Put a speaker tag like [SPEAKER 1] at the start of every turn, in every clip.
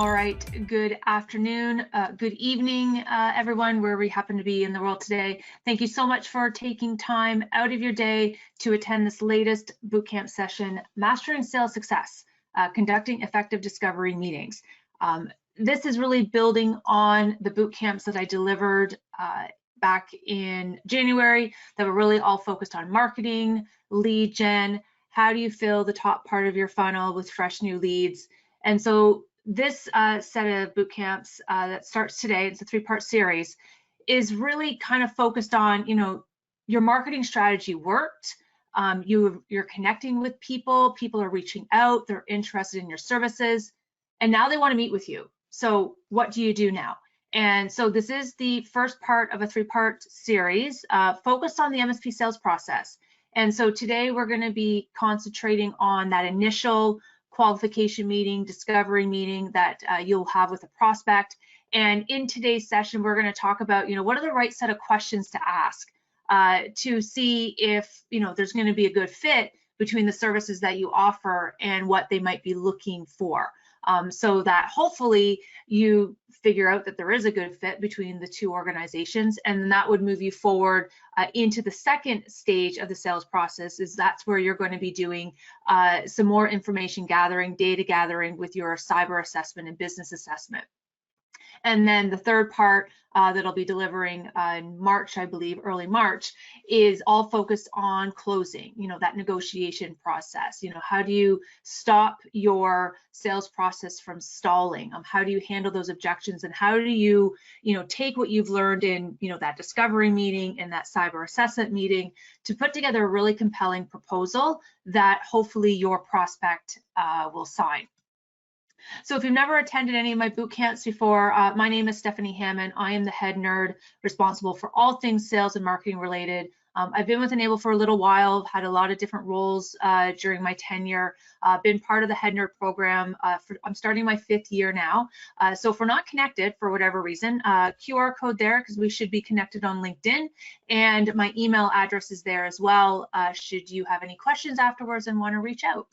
[SPEAKER 1] All right, good afternoon, good evening, everyone, wherever you happen to be in the world today. Thank you so much for taking time out of your day to attend this latest bootcamp session, Mastering Sales Success, Conducting Effective Discovery Meetings. This is really building on the bootcamps that I delivered back in January that were really all focused on marketing, lead gen, how do you fill the top part of your funnel with fresh new leads. And so this set of boot camps that starts today, it's a 3-part series, is really kind of focused on, your marketing strategy worked, you're connecting with people are reaching out, they're interested in your services, and now they want to meet with you. So what do you do now? And so this is the first part of a 3-part series focused on the MSP sales process. And so today we're going to be concentrating on that initial qualification meeting, discovery meeting that you'll have with a prospect. And in today's session, we're going to talk about, what are the right set of questions to ask to see if, there's going to be a good fit between the services that you offer and what they might be looking for. So that hopefully you figure out that there is a good fit between the two organizations, and then that would move you forward into the second stage of the sales process. That's where you're going to be doing some more information gathering, data gathering with your cyber assessment and business assessment. And then the third part that I'll be delivering in March, I believe, early March, is all focused on closing, that negotiation process. How do you stop your sales process from stalling? How do you handle those objections? And how do you, take what you've learned in, that discovery meeting and that cyber assessment meeting to put together a really compelling proposal that hopefully your prospect will sign. So if you've never attended any of my boot camps before, my name is Stephanie Hammond. I am the head nerd responsible for all things sales and marketing related. I've been with Enable for a little while, had a lot of different roles during my tenure, been part of the head nerd program. I'm starting my 5th year now. So if we're not connected for whatever reason, QR code there because we should be connected on LinkedIn, and my email address is there as well should you have any questions afterwards and want to reach out.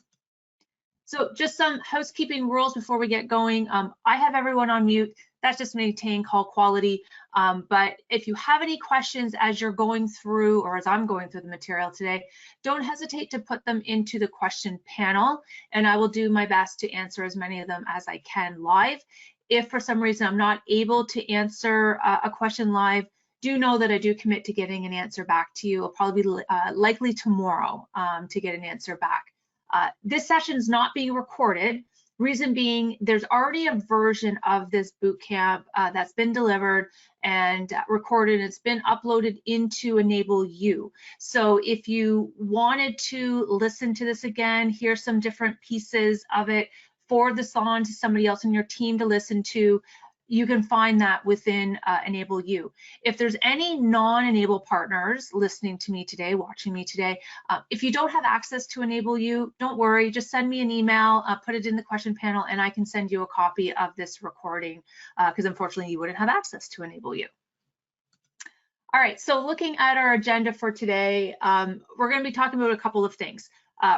[SPEAKER 1] So just some housekeeping rules before we get going. I have everyone on mute. That's just maintain call quality. But if you have any questions as you're going through, or as I'm going through the material today, don't hesitate to put them into the question panel, and I will do my best to answer as many of them as I can live. If for some reason I'm not able to answer a question live, do know that I do commit to getting an answer back to you. I'll probably be likely tomorrow to get an answer back. This session is not being recorded. Reason being, there's already a version of this bootcamp that's been delivered and recorded. It's been uploaded into Enable You. So if you wanted to listen to this again, hear some different pieces of it, forward this on to somebody else in your team to listen to, you can find that within Enable You. If there's any non-Enable partners listening to me today, watching me today, if you don't have access to Enable You, don't worry, just send me an email, put it in the question panel, and I can send you a copy of this recording because unfortunately you wouldn't have access to Enable You. All right, so looking at our agenda for today, we're going to be talking about a couple of things.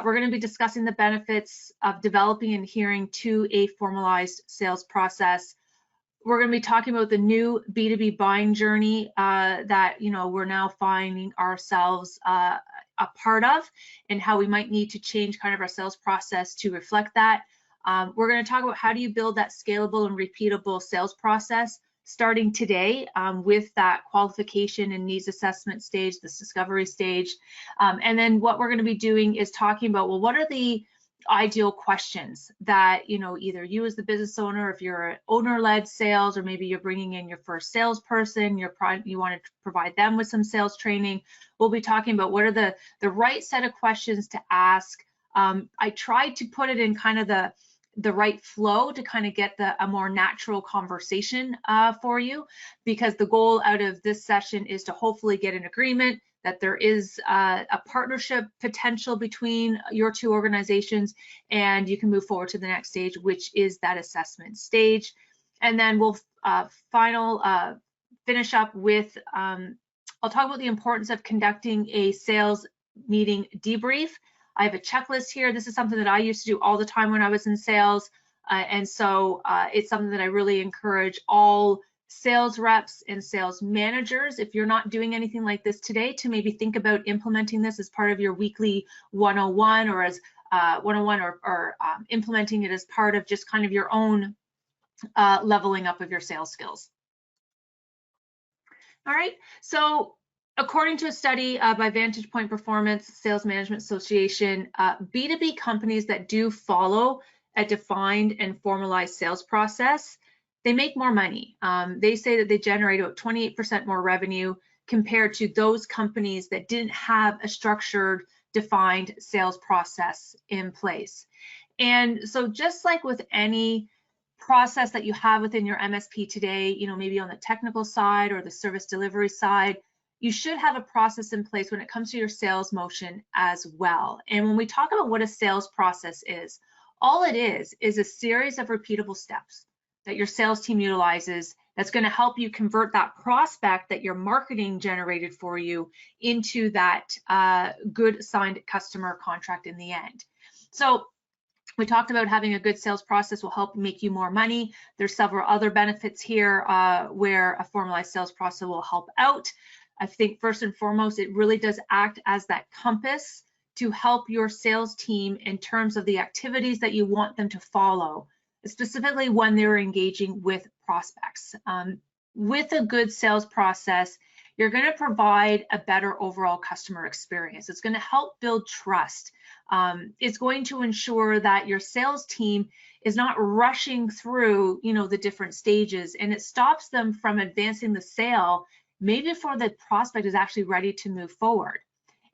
[SPEAKER 1] We're going to be discussing the benefits of developing and adhering to a formalized sales process. We're going to be talking about the new B2B buying journey that we're now finding ourselves a part of, and how we might need to change kind of our sales process to reflect that. We're going to talk about how do you build that scalable and repeatable sales process starting today with that qualification and needs assessment stage, this discovery stage. And then what we're going to be doing is talking about, well, what are the ideal questions that either you as the business owner, if you're an owner-led sales, or maybe you're bringing in your first salesperson, you want to provide them with some sales training. We'll be talking about what are the right set of questions to ask. I tried to put it in kind of the right flow to kind of get a more natural conversation for you, because the goal out of this session is to hopefully get an agreement that there is a partnership potential between your two organizations, and you can move forward to the next stage, which is that assessment stage. And then we'll finish up with, I'll talk about the importance of conducting a sales meeting debrief. I have a checklist here. This is something that I used to do all the time when I was in sales. And so it's something that I really encourage all sales reps and sales managers, if you're not doing anything like this today, to maybe think about implementing this as part of your weekly 101 or as 101 or implementing it as part of just kind of your own leveling up of your sales skills. All right, so according to a study by Vantage Point Performance Sales Management Association, B2B companies that do follow a defined and formalized sales process, they make more money. They say that they generate about 28% more revenue compared to those companies that didn't have a structured, defined sales process in place. And so just like with any process that you have within your MSP today, you know, maybe on the technical side or the service delivery side, you should have a process in place when it comes to your sales motion as well. And when we talk about what a sales process is, all it is a series of repeatable steps that your sales team utilizes that's going to help you convert that prospect that your marketing generated for you into that good signed customer contract in the end. So we talked about having a good sales process will help make you more money. There's several other benefits here where a formalized sales process will help out. I think first and foremost, it really does act as that compass to help your sales team in terms of the activities that you want them to follow, specifically when they're engaging with prospects. With a good sales process, you're going to provide a better overall customer experience. It's going to help build trust. It's going to ensure that your sales team is not rushing through, you know, the different stages, and it stops them from advancing the sale maybe before the prospect is actually ready to move forward.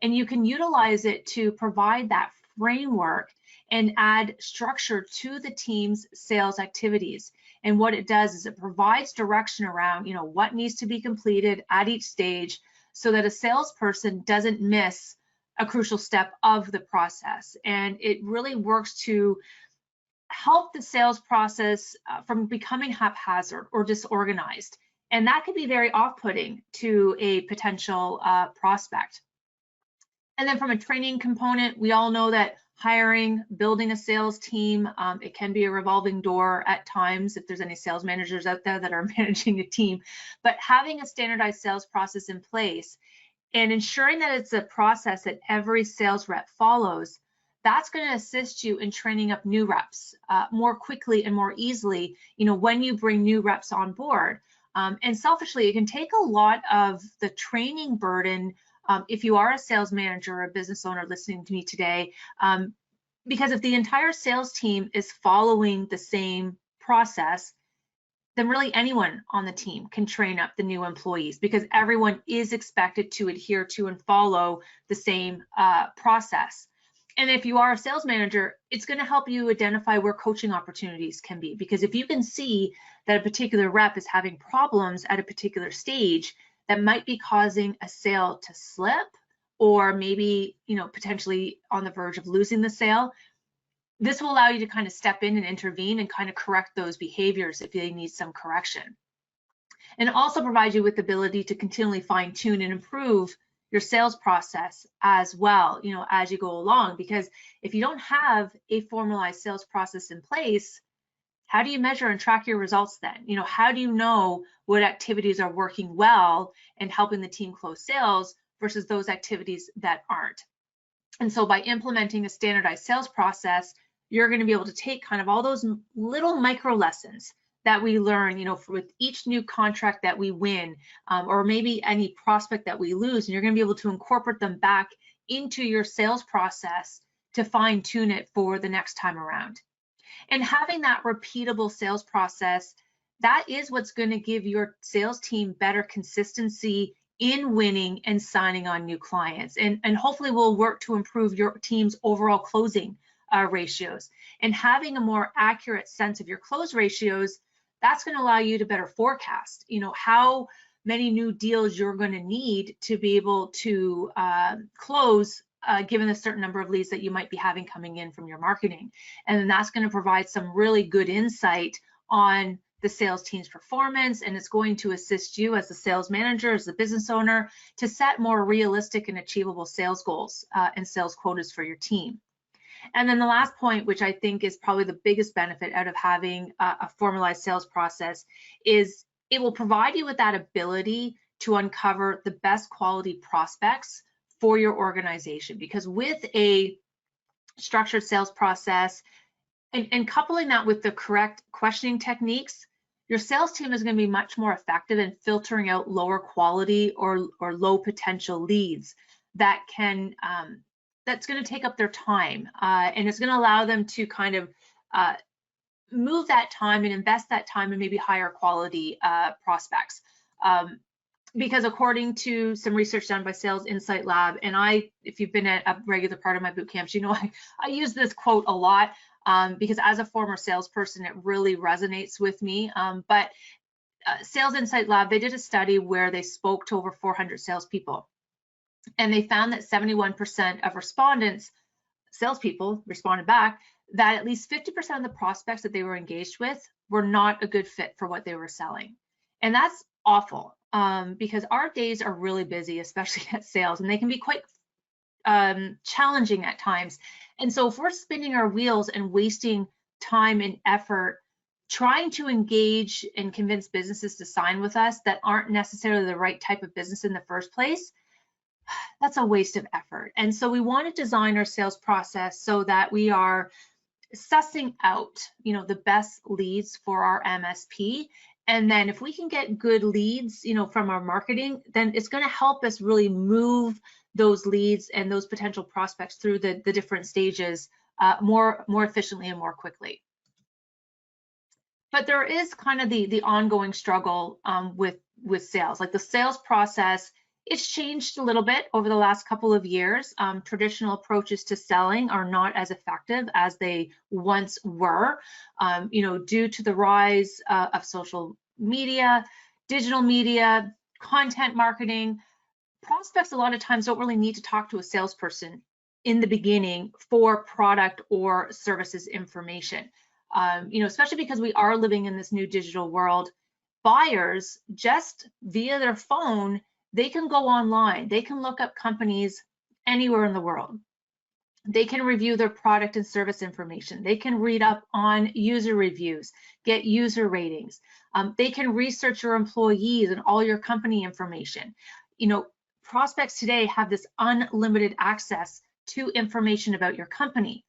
[SPEAKER 1] And you can utilize it to provide that framework and add structure to the team's sales activities. And what it does is it provides direction around, you know, what needs to be completed at each stage so that a salesperson doesn't miss a crucial step of the process. And it really works to help the sales process from becoming haphazard or disorganized. And that could be very off-putting to a potential prospect. And then from a training component, we all know that hiring, building a sales team, it can be a revolving door at times if there's any sales managers out there that are managing a team. But having a standardized sales process in place and ensuring that it's a process that every sales rep follows, that's going to assist you in training up new reps more quickly and more easily, you know, when you bring new reps on board. And selfishly, it can take a lot of the training burden if you are a sales manager or a business owner listening to me today, because if the entire sales team is following the same process, then really anyone on the team can train up the new employees because everyone is expected to adhere to and follow the same process. And if you are a sales manager, it's going to help you identify where coaching opportunities can be, because if you can see that a particular rep is having problems at a particular stage that might be causing a sale to slip, or maybe, you know, potentially on the verge of losing the sale, this will allow you to kind of step in and intervene and kind of correct those behaviors if they need some correction. And also provide you with the ability to continually fine tune and improve your sales process as well, you know, as you go along, because if you don't have a formalized sales process in place, how do you measure and track your results then? You know, how do you know what activities are working well and helping the team close sales versus those activities that aren't? And so by implementing a standardized sales process, you're going to be able to take kind of all those little micro lessons that we learn, you know, with each new contract that we win, or maybe any prospect that we lose, and you're going to be able to incorporate them back into your sales process to fine tune it for the next time around. And having that repeatable sales process, that is what's going to give your sales team better consistency in winning and signing on new clients, and hopefully will work to improve your team's overall closing ratios. And having a more accurate sense of your close ratios, that's going to allow you to better forecast, you know, how many new deals you're going to need to be able to close given a certain number of leads that you might be having coming in from your marketing. And then that's going to provide some really good insight on the sales team's performance, and it's going to assist you as the sales manager, as the business owner, to set more realistic and achievable sales goals and sales quotas for your team. And then the last point, which I think is probably the biggest benefit out of having a formalized sales process, is it will provide you with that ability to uncover the best quality prospects for your organization. Because with a structured sales process and coupling that with the correct questioning techniques, your sales team is going to be much more effective in filtering out lower quality or low potential leads that can that's going to take up their time, and it's going to allow them to kind of move that time and invest that time in maybe higher quality prospects. Because according to some research done by Sales Insight Lab, and if you've been a regular part of my boot camps, you know I use this quote a lot because as a former salesperson, it really resonates with me. But Sales Insight Lab, they did a study where they spoke to over 400 salespeople, and they found that 71% of respondents, salespeople, responded back that at least 50% of the prospects that they were engaged with were not a good fit for what they were selling. And that's awful because our days are really busy, especially at sales, and they can be quite challenging at times. And so if we're spinning our wheels and wasting time and effort trying to engage and convince businesses to sign with us that aren't necessarily the right type of business in the first place, that's a waste of effort. And so we want to design our sales process so that we are sussing out, the best leads for our MSP. And then if we can get good leads, from our marketing, then it's going to help us really move those leads and those potential prospects through the different stages more efficiently and more quickly. But there is kind of the ongoing struggle with sales. Like the sales process, it's changed a little bit over the last couple of years. Traditional approaches to selling are not as effective as they once were, due to the rise of social media, digital media, content marketing. Prospects a lot of times don't really need to talk to a salesperson in the beginning for product or services information, especially because we are living in this new digital world. Buyers, just via their phone, they can go online, they can look up companies anywhere in the world. They can review their product and service information. They can read up on user reviews, get user ratings. They can research your employees and all your company information. Prospects today have this unlimited access to information about your company.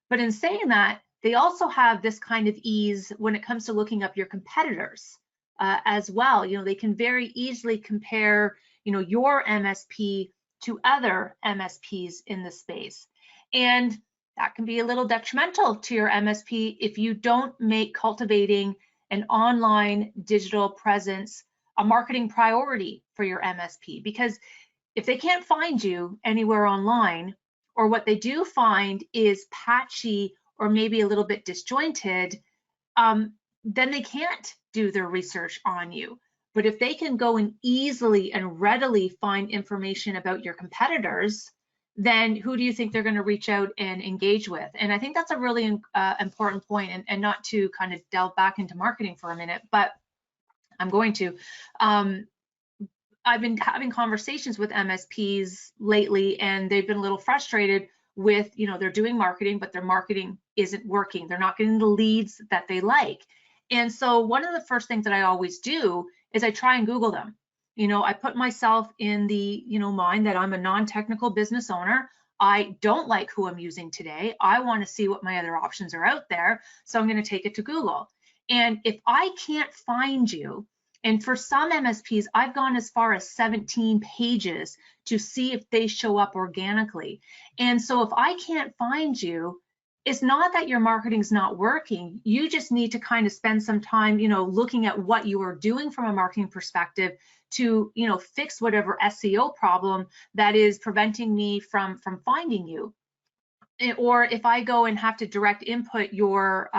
[SPEAKER 1] But in saying that, they also have this kind of ease when it comes to looking up your competitors as well. They can very easily compare your MSP to other MSPs in the space. And that can be a little detrimental to your MSP if you don't make cultivating an online digital presence a marketing priority for your MSP. Because if they can't find you anywhere online, or what they do find is patchy or maybe a little bit disjointed, then they can't do their research on you. But if they can go and easily and readily find information about your competitors, then who do you think they're going to reach out and engage with? And I think that's a really important point, and not to kind of delve back into marketing for a minute, but I'm going to. I've been having conversations with MSPs lately, and they've been a little frustrated with, they're doing marketing, but their marketing isn't working. They're not getting the leads that they like. And so one of the first things that I always do is I try and Google them. I put myself in the, mind that I'm a non-technical business owner. I don't like who I'm using today. I want to see what my other options are out there. So I'm going to take it to Google. And if I can't find you, and for some MSPs, I've gone as far as 17 pages to see if they show up organically. And so if I can't find you, it's not that your marketing's not working. You just need to kind of spend some time, looking at what you are doing from a marketing perspective to, fix whatever SEO problem that is preventing me from finding you. Or if I go and have to direct input your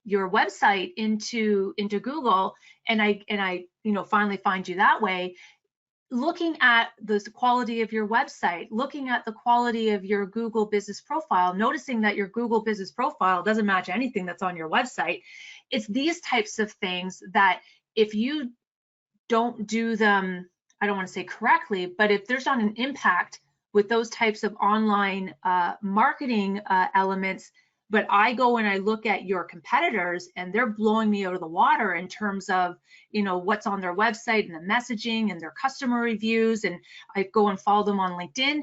[SPEAKER 1] website into Google, and I finally find you that way, looking at the quality of your website, looking at the quality of your Google business profile, noticing that your Google business profile doesn't match anything that's on your website. It's these types of things that if you don't do them, I don't want to say correctly, but if there's not an impact with those types of online marketing elements, but I go and I look at your competitors and they're blowing me out of the water in terms of, you know, what's on their website and the messaging and their customer reviews, and I go and follow them on LinkedIn,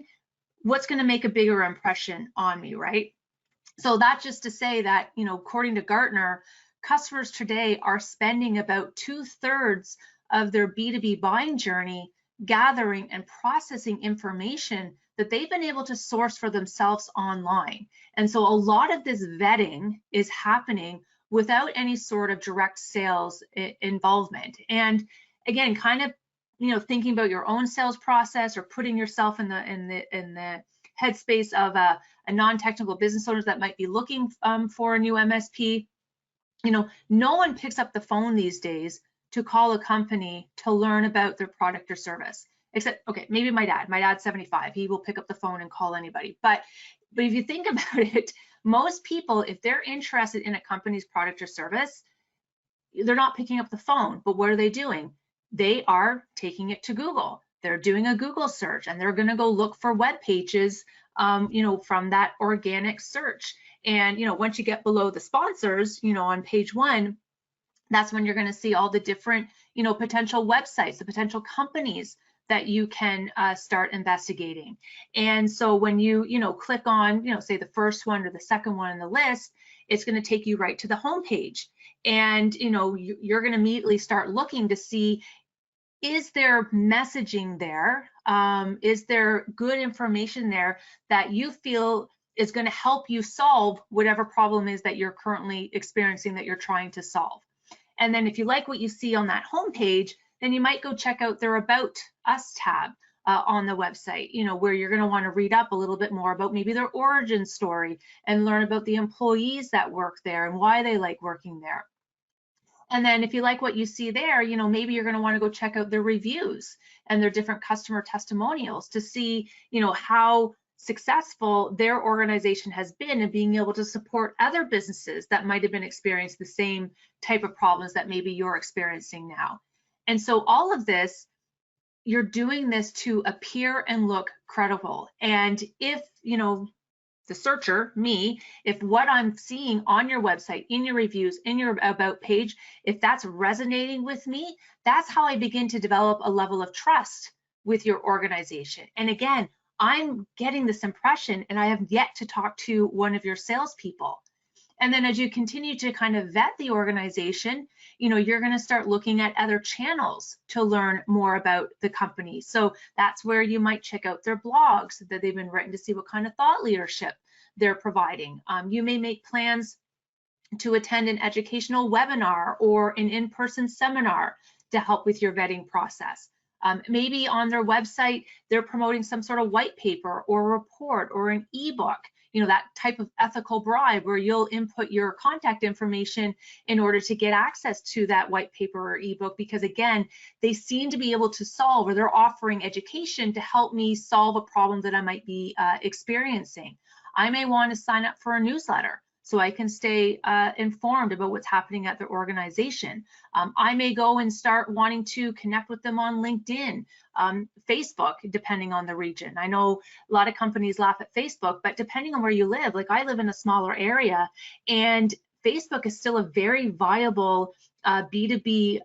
[SPEAKER 1] what's going to make a bigger impression on me, right? So that's just to say that, you know, according to Gartner, customers today are spending about 2/3 of their B2B buying journey gathering and processing information that they've been able to source for themselves online. And so a lot of this vetting is happening without any sort of direct sales involvement. And again, kind of, you know, thinking about your own sales process or putting yourself in the headspace of a non-technical business owners that might be looking for a new MSP. You know, no one picks up the phone these days to call a company to learn about their product or service, except, okay, maybe my dad. My dad's 75. He will pick up the phone and call anybody. But if you think about it, most people, if they're interested in a company's product or service, they're not picking up the phone. But what are they doing? They are taking it to Google. They're doing a Google search and they're going to go look for web pages, you know, from that organic search. And, you know, once you get below the sponsors, you know, on page 1, that's when you're going to see all the different, you know, potential websites, the potential companies that you can start investigating. And so when you know, click on, you know, say the first one or the second one in the list, it's going to take you right to the home page. And, you know, you're going to immediately start looking to see, is there messaging there? Is there good information there that you feel is going to help you solve whatever problem is that you're currently experiencing that you're trying to solve? And then if you like what you see on that homepage, then you might go check out their About Us tab on the website, you know, where you're going to want to read up a little bit more about maybe their origin story and learn about the employees that work there and why they like working there. And then if you like what you see there, you know, maybe you're going to want to go check out their reviews and their different customer testimonials to see, you know, how successful their organization has been in being able to support other businesses that might have been experiencing the same type of problems that maybe you're experiencing now. And so all of this, you're doing this to appear and look credible. And if, you know, the searcher, me, if what I'm seeing on your website, in your reviews, in your about page, if that's resonating with me, that's how I begin to develop a level of trust with your organization. And again, I'm getting this impression and I have yet to talk to one of your salespeople. And then as you continue to kind of vet the organization, you know, you're going to start looking at other channels to learn more about the company. So that's where you might check out their blogs that they've been written to see what kind of thought leadership they're providing. You may make plans to attend an educational webinar or an in-person seminar to help with your vetting process. Maybe on their website, they're promoting some sort of white paper or report or an ebook, you know, that type of ethical bribe where you'll input your contact information in order to get access to that white paper or ebook, because again, they seem to be able to solve, or they're offering education to help me solve a problem that I might be experiencing. I may want to sign up for a newsletter so I can stay informed about what's happening at their organization. I may go and start wanting to connect with them on LinkedIn, Facebook, depending on the region. I know a lot of companies laugh at Facebook, but depending on where you live, like I live in a smaller area, and Facebook is still a very viable B2B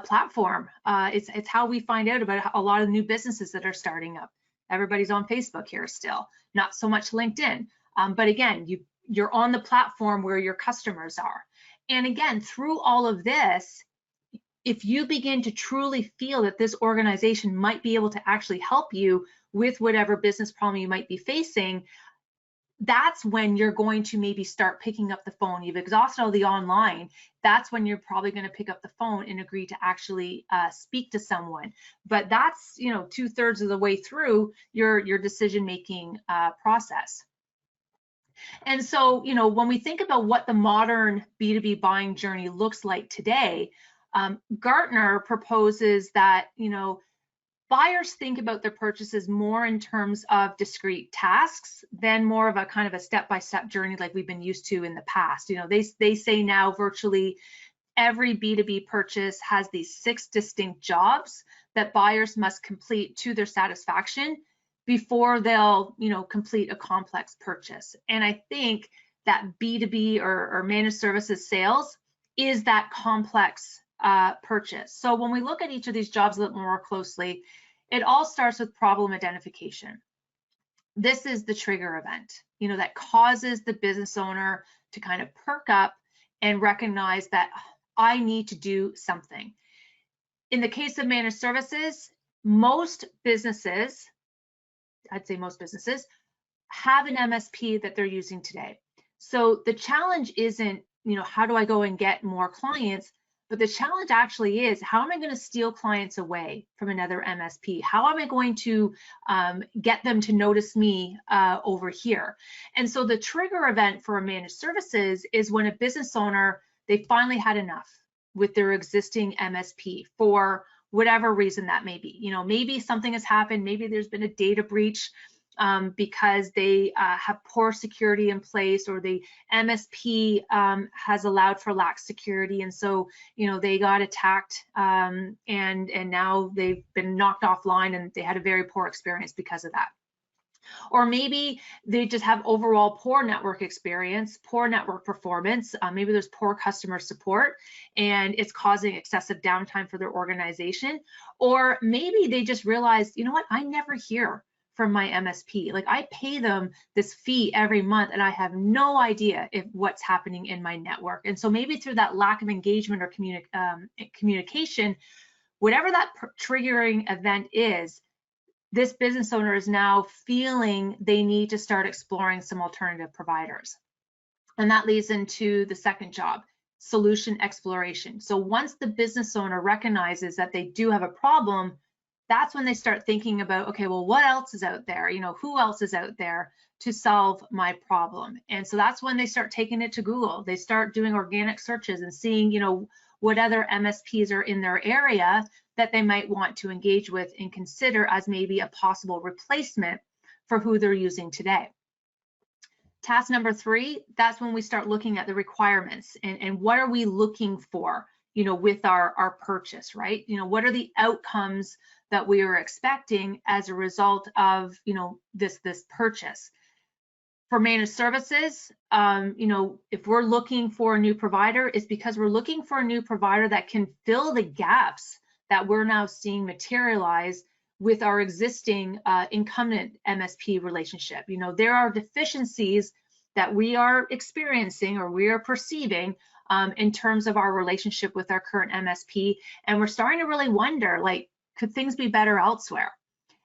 [SPEAKER 1] platform. It's how we find out about a lot of new businesses that are starting up. Everybody's on Facebook here still, not so much LinkedIn. But again, you're on the platform where your customers are. And again, through all of this, if you begin to truly feel that this organization might be able to actually help you with whatever business problem you might be facing, that's when you're going to maybe start picking up the phone. You've exhausted all the online. That's when you're probably going to pick up the phone and agree to actually speak to someone. But that's, you know, 2/3 of the way through your decision-making process. And so, you know, when we think about what the modern B2B buying journey looks like today, Gartner proposes that, you know, buyers think about their purchases more in terms of discrete tasks than more of a kind of a step-by-step journey like we've been used to in the past. You know, they say now virtually every B2B purchase has these 6 distinct jobs that buyers must complete to their satisfaction before they'll, complete a complex purchase. And I think that B2B or managed services sales is that complex purchase. So when we look at each of these jobs a little more closely, it all starts with problem identification. This is the trigger event, that causes the business owner to kind of perk up and recognize that I need to do something. In the case of managed services, most businesses, I'd say most businesses, have an MSP that they're using today. So the challenge isn't, how do I go and get more clients? But the challenge actually is, how am I going to steal clients away from another MSP? How am I going to get them to notice me over here? And so the trigger event for a managed services is when a business owner, they finally had enough with their existing MSP for whatever reason that may be. Maybe something has happened, maybe there's been a data breach because they have poor security in place, or the MSP has allowed for lax security, and so they got attacked and now they've been knocked offline and they had a very poor experience because of that. Or maybe they just have overall poor network experience, poor network performance. Maybe there's poor customer support and it's causing excessive downtime for their organization. Or maybe they just realized, what, I never hear from my MSP. Like, I pay them this fee every month and I have no idea what's happening in my network. And so maybe through that lack of engagement or communication, whatever that triggering event is, this business owner is now feeling they need to start exploring some alternative providers. And that leads into the second job, solution exploration. So once the business owner recognizes that they do have a problem, that's when they start thinking about, okay, well, what else is out there? Who else is out there to solve my problem? And so that's when they start taking it to Google. They start doing organic searches and seeing, what other MSPs are in their area that they might want to engage with and consider as maybe a possible replacement for who they're using today. Task number 3, that's when we start looking at the requirements and what are we looking for, with our purchase, right? What are the outcomes that we are expecting as a result of, this purchase? For managed services, if we're looking for a new provider, it's because we're looking for a new provider that can fill the gaps that we're now seeing materialize with our existing incumbent MSP relationship. There are deficiencies that we are experiencing or we are perceiving in terms of our relationship with our current MSP, and we're starting to really wonder, like, could things be better elsewhere?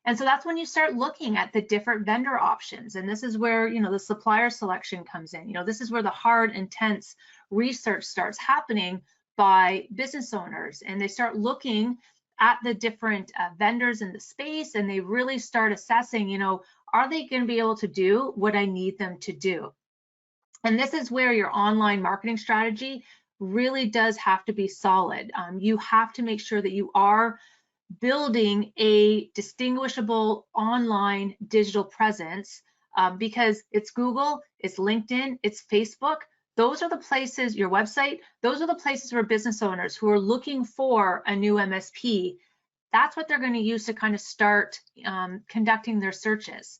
[SPEAKER 1] And so that's when you start looking at the different vendor options. And this is where, the supplier selection comes in. This is where the hard, intense research starts happening by business owners. And they start looking at the different vendors in the space, and they really start assessing, are they going to be able to do what I need them to do? And this is where your online marketing strategy really does have to be solid. You have to make sure that you are building a distinguishable online digital presence because it's Google, it's LinkedIn, it's Facebook. Those are the places, your website, those are the places where business owners who are looking for a new MSP, that's what they're going to use to kind of start conducting their searches.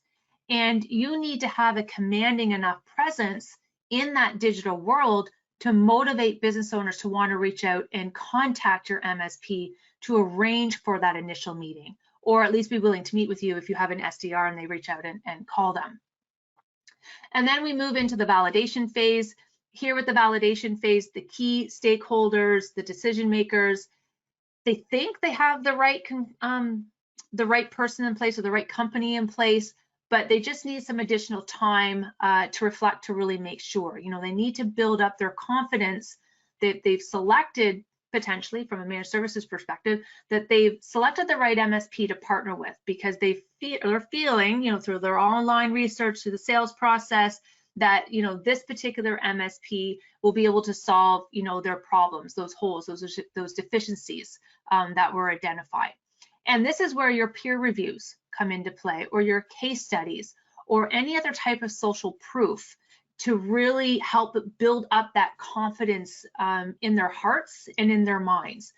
[SPEAKER 1] And you need to have a commanding enough presence in that digital world to motivate business owners to want to reach out and contact your MSP to arrange for that initial meeting, or at least be willing to meet with you if you have an SDR and they reach out and call them. And then we move into the validation phase. Here with the validation phase, the key stakeholders, the decision makers, they think they have the right person in place or the right company in place, but they just need some additional time to reflect, to really make sure. They need to build up their confidence that they've selected, potentially from a managed services perspective, that they've selected the right MSP to partner with, because they're feeling, through their online research, through the sales process, that this particular MSP will be able to solve their problems, those holes, those deficiencies that were identified. And this is where your peer reviews come into play, or your case studies, or any other type of social proof to really help build up that confidence in their hearts and in their minds.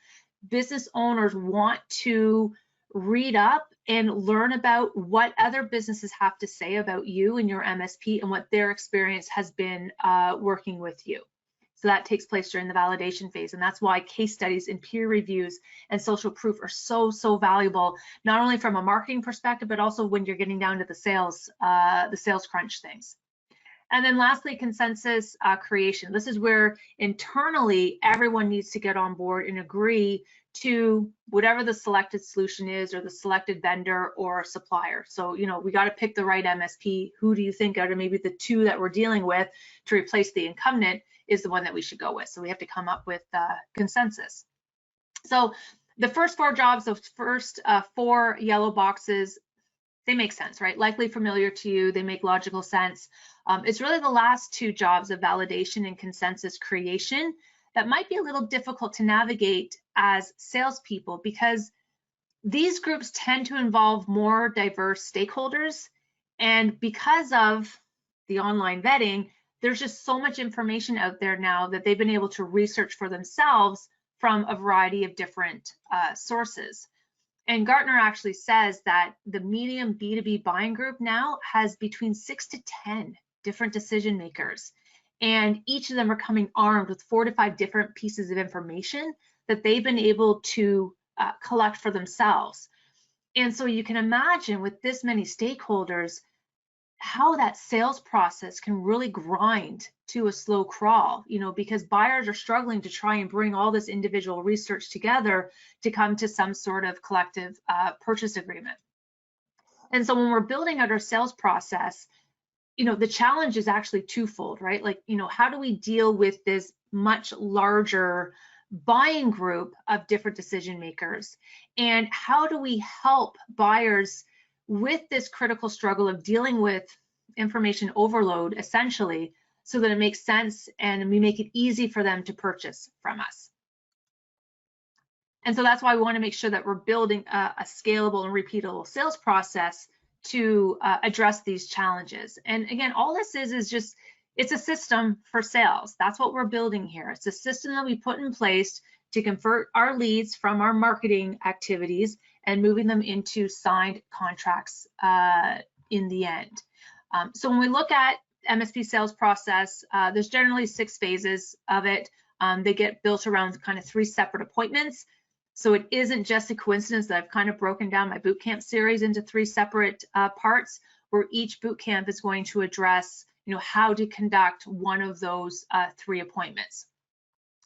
[SPEAKER 1] Business owners want to read up and learn about what other businesses have to say about you and your MSP and what their experience has been working with you. So that takes place during the validation phase, and that's why case studies and peer reviews and social proof are so valuable, not only from a marketing perspective, but also when you're getting down to the sales crunch things. And then lastly, consensus creation. This is where internally everyone needs to get on board and agree to whatever the selected solution is, or the selected vendor or supplier. So, you know, we got to pick the right MSP. Who do you think out of maybe the two that we're dealing with to replace the incumbent is the one that we should go with? So we have to come up with consensus. So the first four jobs, those first four yellow boxes, they make sense, right? Likely familiar to you, they make logical sense. It's really the last two jobs of validation and consensus creation that might be a little difficult to navigate as salespeople, because these groups tend to involve more diverse stakeholders. And because of the online vetting, there's just so much information out there now that they've been able to research for themselves from a variety of different sources. And Gartner actually says that the medium B2B buying group now has between 6 to 10 different decision makers. And each of them are coming armed with 4 to 5 different pieces of information that they've been able to collect for themselves. And so you can imagine with this many stakeholders, how that sales process can really grind to a slow crawl, you know, because buyers are struggling to try and bring all this individual research together to come to some sort of collective purchase agreement. And so when we're building out our sales process, you know, the challenge is actually twofold, right? Like, you know, how do we deal with this much larger buying group of different decision makers? And how do we help buyers with this critical struggle of dealing with information overload, essentially, so that it makes sense and we make it easy for them to purchase from us? And so that's why we want to make sure that we're building a scalable and repeatable sales process to address these challenges. And again, all this is just, it's a system for sales. That's what we're building here. It's a system that we put in place to convert our leads from our marketing activities and moving them into signed contracts in the end. So when we look at MSP sales process, there's generally 6 phases of it. They get built around kind of 3 separate appointments. So it isn't just a coincidence that I've kind of broken down my bootcamp series into 3 separate parts, where each bootcamp is going to address, you know, how to conduct one of those 3 appointments.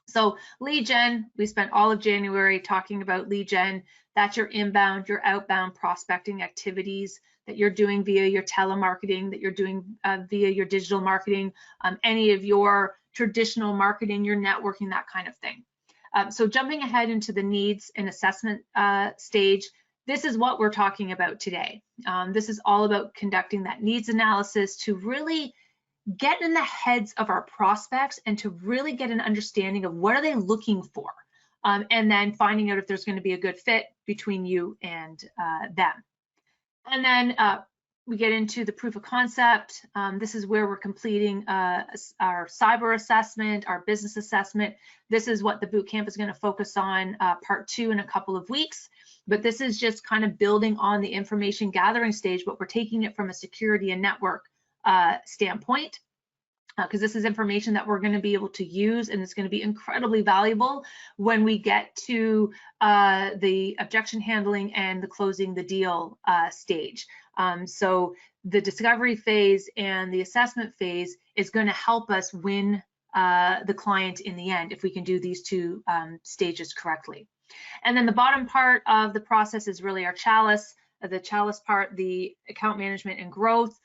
[SPEAKER 1] So lead gen, we spent all of January talking about lead gen. That's your inbound, your outbound prospecting activities that you're doing via your telemarketing, that you're doing via your digital marketing, any of your traditional marketing, your networking, that kind of thing. So jumping ahead into the needs and assessment stage, this is what we're talking about today. This is all about conducting that needs analysis to really get in the heads of our prospects and to really get an understanding of what are they looking for, and then finding out if there's going to be a good fit between you and them. And then we get into the proof of concept. This is where we're completing our cyber assessment, our business assessment. This is what the bootcamp is going to focus on, part 2 in a couple of weeks. But this is just kind of building on the information gathering stage, but we're taking it from a security and network standpoint, because this is information that we're going to be able to use, and it's going to be incredibly valuable when we get to the objection handling and the closing the deal stage. So the discovery phase and the assessment phase is going to help us win the client in the end if we can do these 2 stages correctly. And then the bottom part of the process is really our chalice. The chalice part, the account management and growth.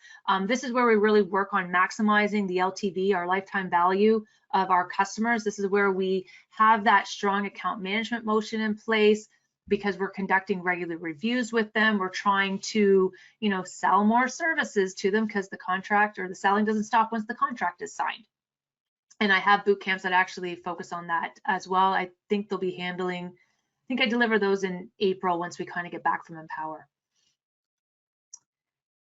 [SPEAKER 1] This is where we really work on maximizing the LTV, our lifetime value of our customers. This is where we have that strong account management motion in place, because we're conducting regular reviews with them. We're trying to, you know, sell more services to them, because the contract or the selling doesn't stop once the contract is signed. And I have boot camps that actually focus on that as well. I think they'll be handling, I think I deliver those in April once we kind of get back from Empower.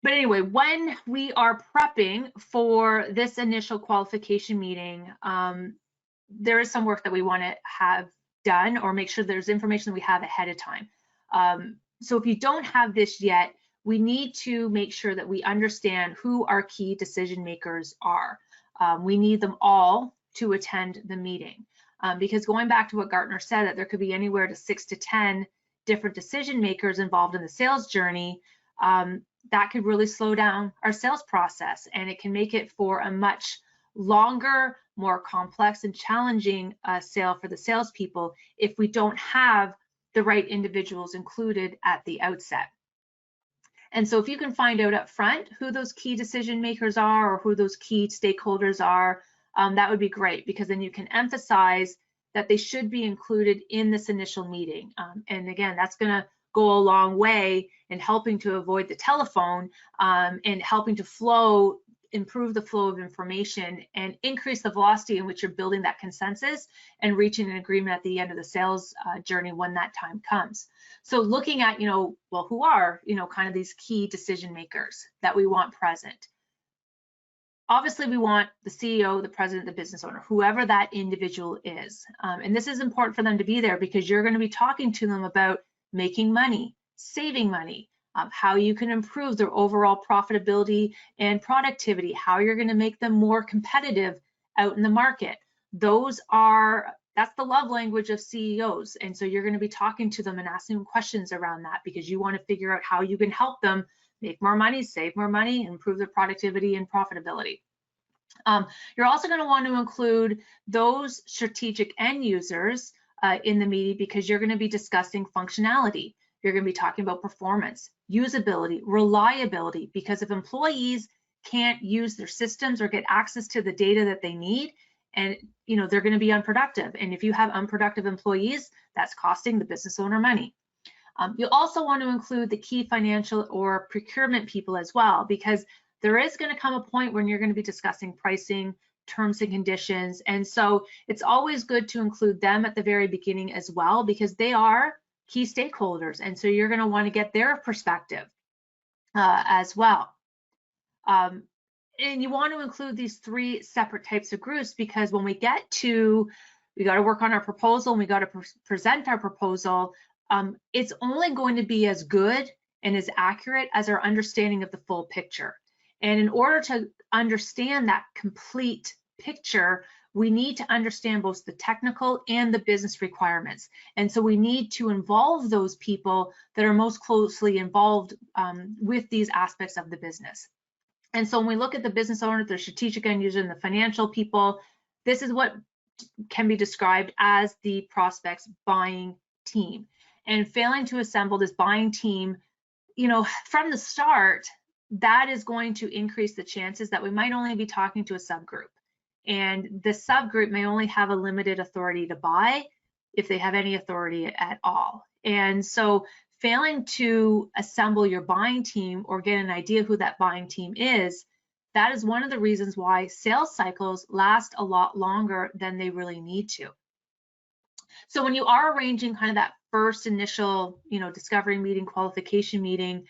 [SPEAKER 1] But anyway, when we are prepping for this initial qualification meeting, there is some work that we want to have done, or make sure there's information that we have ahead of time. So if you don't have this yet, we need to make sure that we understand who our key decision makers are. We need them all to attend the meeting. Because going back to what Gartner said, that there could be anywhere to 6 to 10 different decision makers involved in the sales journey, that could really slow down our sales process, and it can make it for a much longer, more complex and challenging sale for the salespeople if we don't have the right individuals included at the outset. And so if you can find out up front who those key decision makers are or who those key stakeholders are, that would be great, because then you can emphasize that they should be included in this initial meeting. And again, that's going to go a long way in helping to avoid the telephone and helping to improve the flow of information and increase the velocity in which you're building that consensus and reaching an agreement at the end of the sales journey when that time comes. So looking at, well, who are, kind of these key decision makers that we want present. Obviously, we want the CEO, the president, the business owner, whoever that individual is. And this is important for them to be there because you're going to be talking to them about making money, saving money, how you can improve their overall profitability and productivity, how you're going to make them more competitive out in the market. That's the love language of CEOs. And so you're going to be talking to them and asking them questions around that because you want to figure out how you can help them make more money, save more money, improve their productivity and profitability. You're also going to want to include those strategic end users in the meeting because you're going to be discussing functionality. You're going to be talking about performance, usability, reliability, because if employees can't use their systems or get access to the data that they need, and they're going to be unproductive. And if you have unproductive employees, that's costing the business owner money. You'll also want to include the key financial or procurement people as well, because there is going to come a point when you're going to be discussing pricing, terms and conditions. And so it's always good to include them at the very beginning as well, because they are key stakeholders. And so you're going to want to get their perspective as well. And you want to include these 3 separate types of groups because when we got to work on our proposal and we got to present our proposal, it's only going to be as good and as accurate as our understanding of the full picture. And in order to understand that complete picture, we need to understand both the technical and the business requirements. And so we need to involve those people that are most closely involved with these aspects of the business. And so when we look at the business owner, the strategic end user, and the financial people, this is what can be described as the prospect's buying team. And failing to assemble this buying team, from the start, that is going to increase the chances that we might only be talking to a subgroup. And the subgroup may only have a limited authority to buy, if they have any authority at all. And so failing to assemble your buying team or get an idea who that buying team is, that is one of the reasons why sales cycles last a lot longer than they really need to. So when you are arranging kind of that first initial, discovery meeting, qualification meeting,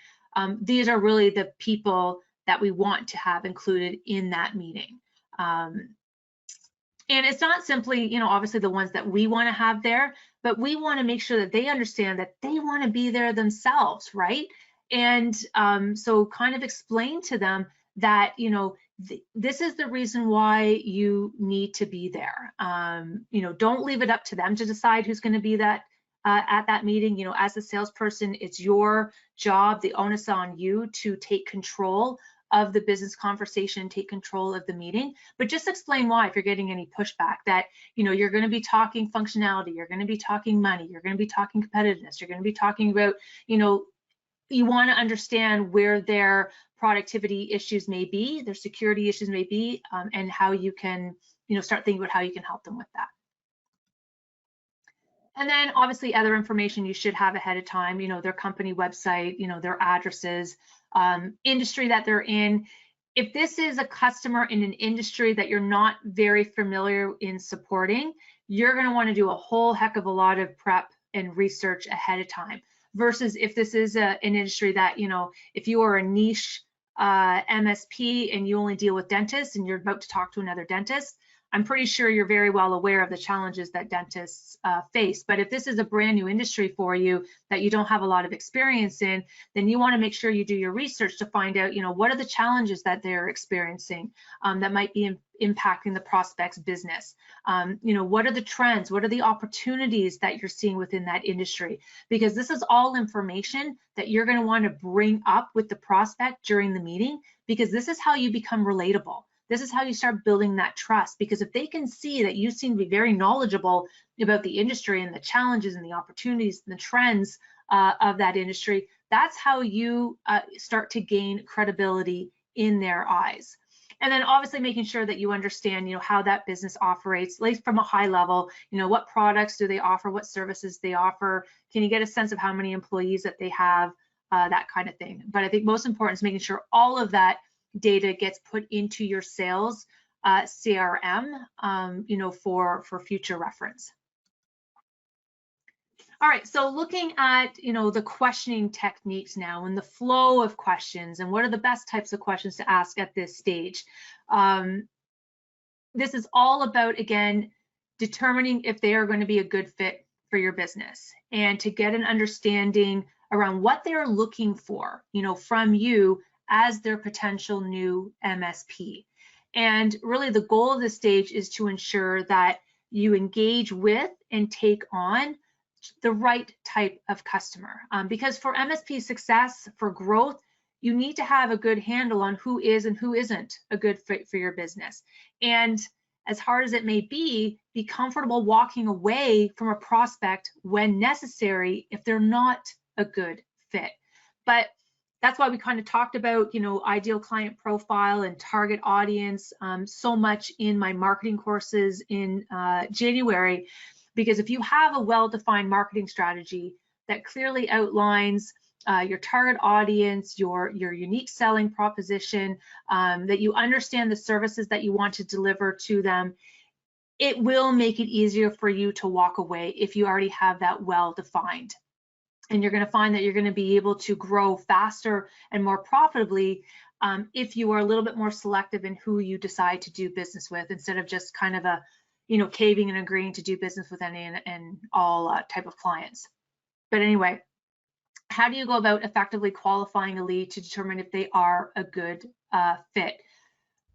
[SPEAKER 1] these are really the people that we want to have included in that meeting. And it's not simply, obviously the ones that we want to have there, but we want to make sure that they understand that they want to be there themselves, right? And so kind of explain to them that, this is the reason why you need to be there. Don't leave it up to them to decide who's going to be at that meeting. As a salesperson, it's your job, the onus on you to take control of the business conversation, take control of the meeting, but just explain why if you're getting any pushback, that you're going to be talking functionality, you're going to be talking money, you're going to be talking competitiveness, you're going to be talking about, you want to understand where their productivity issues may be, their security issues may be, and how you can, start thinking about how you can help them with that. And then obviously other information you should have ahead of time, their company website, their addresses, industry that they're in. If this is a customer in an industry that you're not very familiar in supporting, you're going to want to do a whole heck of a lot of prep and research ahead of time, versus if this is an industry that, if you are a niche MSP and you only deal with dentists and you're about to talk to another dentist, I'm pretty sure you're very well aware of the challenges that dentists face. But if this is a brand new industry for you that you don't have a lot of experience in, then you want to make sure you do your research to find out, what are the challenges that they're experiencing that might be impacting the prospect's business. What are the trends? What are the opportunities that you're seeing within that industry? Because this is all information that you're going to want to bring up with the prospect during the meeting, because this is how you become relatable. This is how you start building that trust, because if they can see that you seem to be very knowledgeable about the industry and the challenges and the opportunities and the trends of that industry, that's how you start to gain credibility in their eyes. And then obviously making sure that you understand, how that business operates, at least from a high level, what products do they offer, what services they offer, can you get a sense of how many employees that they have, that kind of thing. But I think most important is making sure all of that data gets put into your sales CRM, for future reference. All right, so looking at, the questioning techniques now and the flow of questions and what are the best types of questions to ask at this stage. This is all about, again, determining if they are going to be a good fit for your business and to get an understanding around what they're looking for, from you as their potential new MSP. And really the goal of this stage is to ensure that you engage with and take on the right type of customer. Because for MSP success, for growth, you need to have a good handle on who is and who isn't a good fit for your business. And as hard as it may be comfortable walking away from a prospect when necessary if they're not a good fit. But that's why we kind of talked about, ideal client profile and target audience so much in my marketing courses in January, because if you have a well-defined marketing strategy that clearly outlines your target audience, your unique selling proposition, that you understand the services that you want to deliver to them, it will make it easier for you to walk away if you already have that well-defined. And you're going to find that you're going to be able to grow faster and more profitably if you are a little bit more selective in who you decide to do business with, instead of just kind of caving and agreeing to do business with any and all type of clients. But anyway, how do you go about effectively qualifying a lead to determine if they are a good fit?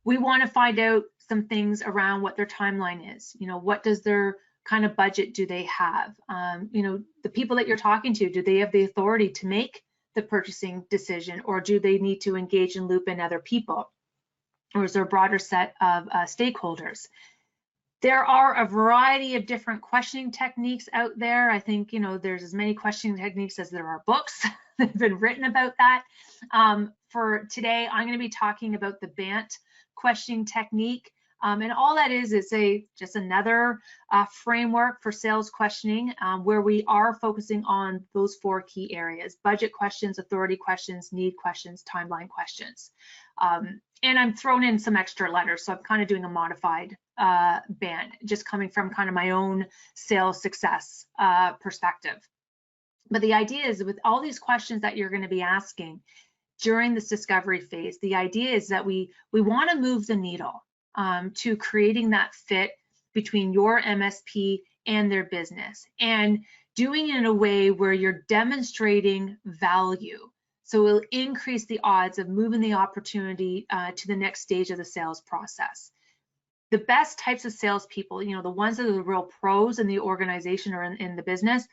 [SPEAKER 1] We want to find out some things around what their timeline is. What does their kind of budget do they have? The people that you're talking to, do they have the authority to make the purchasing decision, or do they need to engage and loop in other people? Or is there a broader set of stakeholders? There are a variety of different questioning techniques out there. I think, there's as many questioning techniques as there are books that have been written about that. For today, I'm going to be talking about the BANT questioning technique. And all that is just another framework for sales questioning where we are focusing on those 4 key areas: budget questions, authority questions, need questions, timeline questions. And I'm throwing in some extra letters, so I'm kind of doing a modified BANT, just coming from kind of my own sales success perspective. But the idea is, with all these questions that you're going to be asking during this discovery phase, the idea is that we want to move the needle to creating that fit between your MSP and their business, and doing it in a way where you're demonstrating value. So it will increase the odds of moving the opportunity to the next stage of the sales process. The best types of salespeople, the ones that are the real pros in the organization or in the business,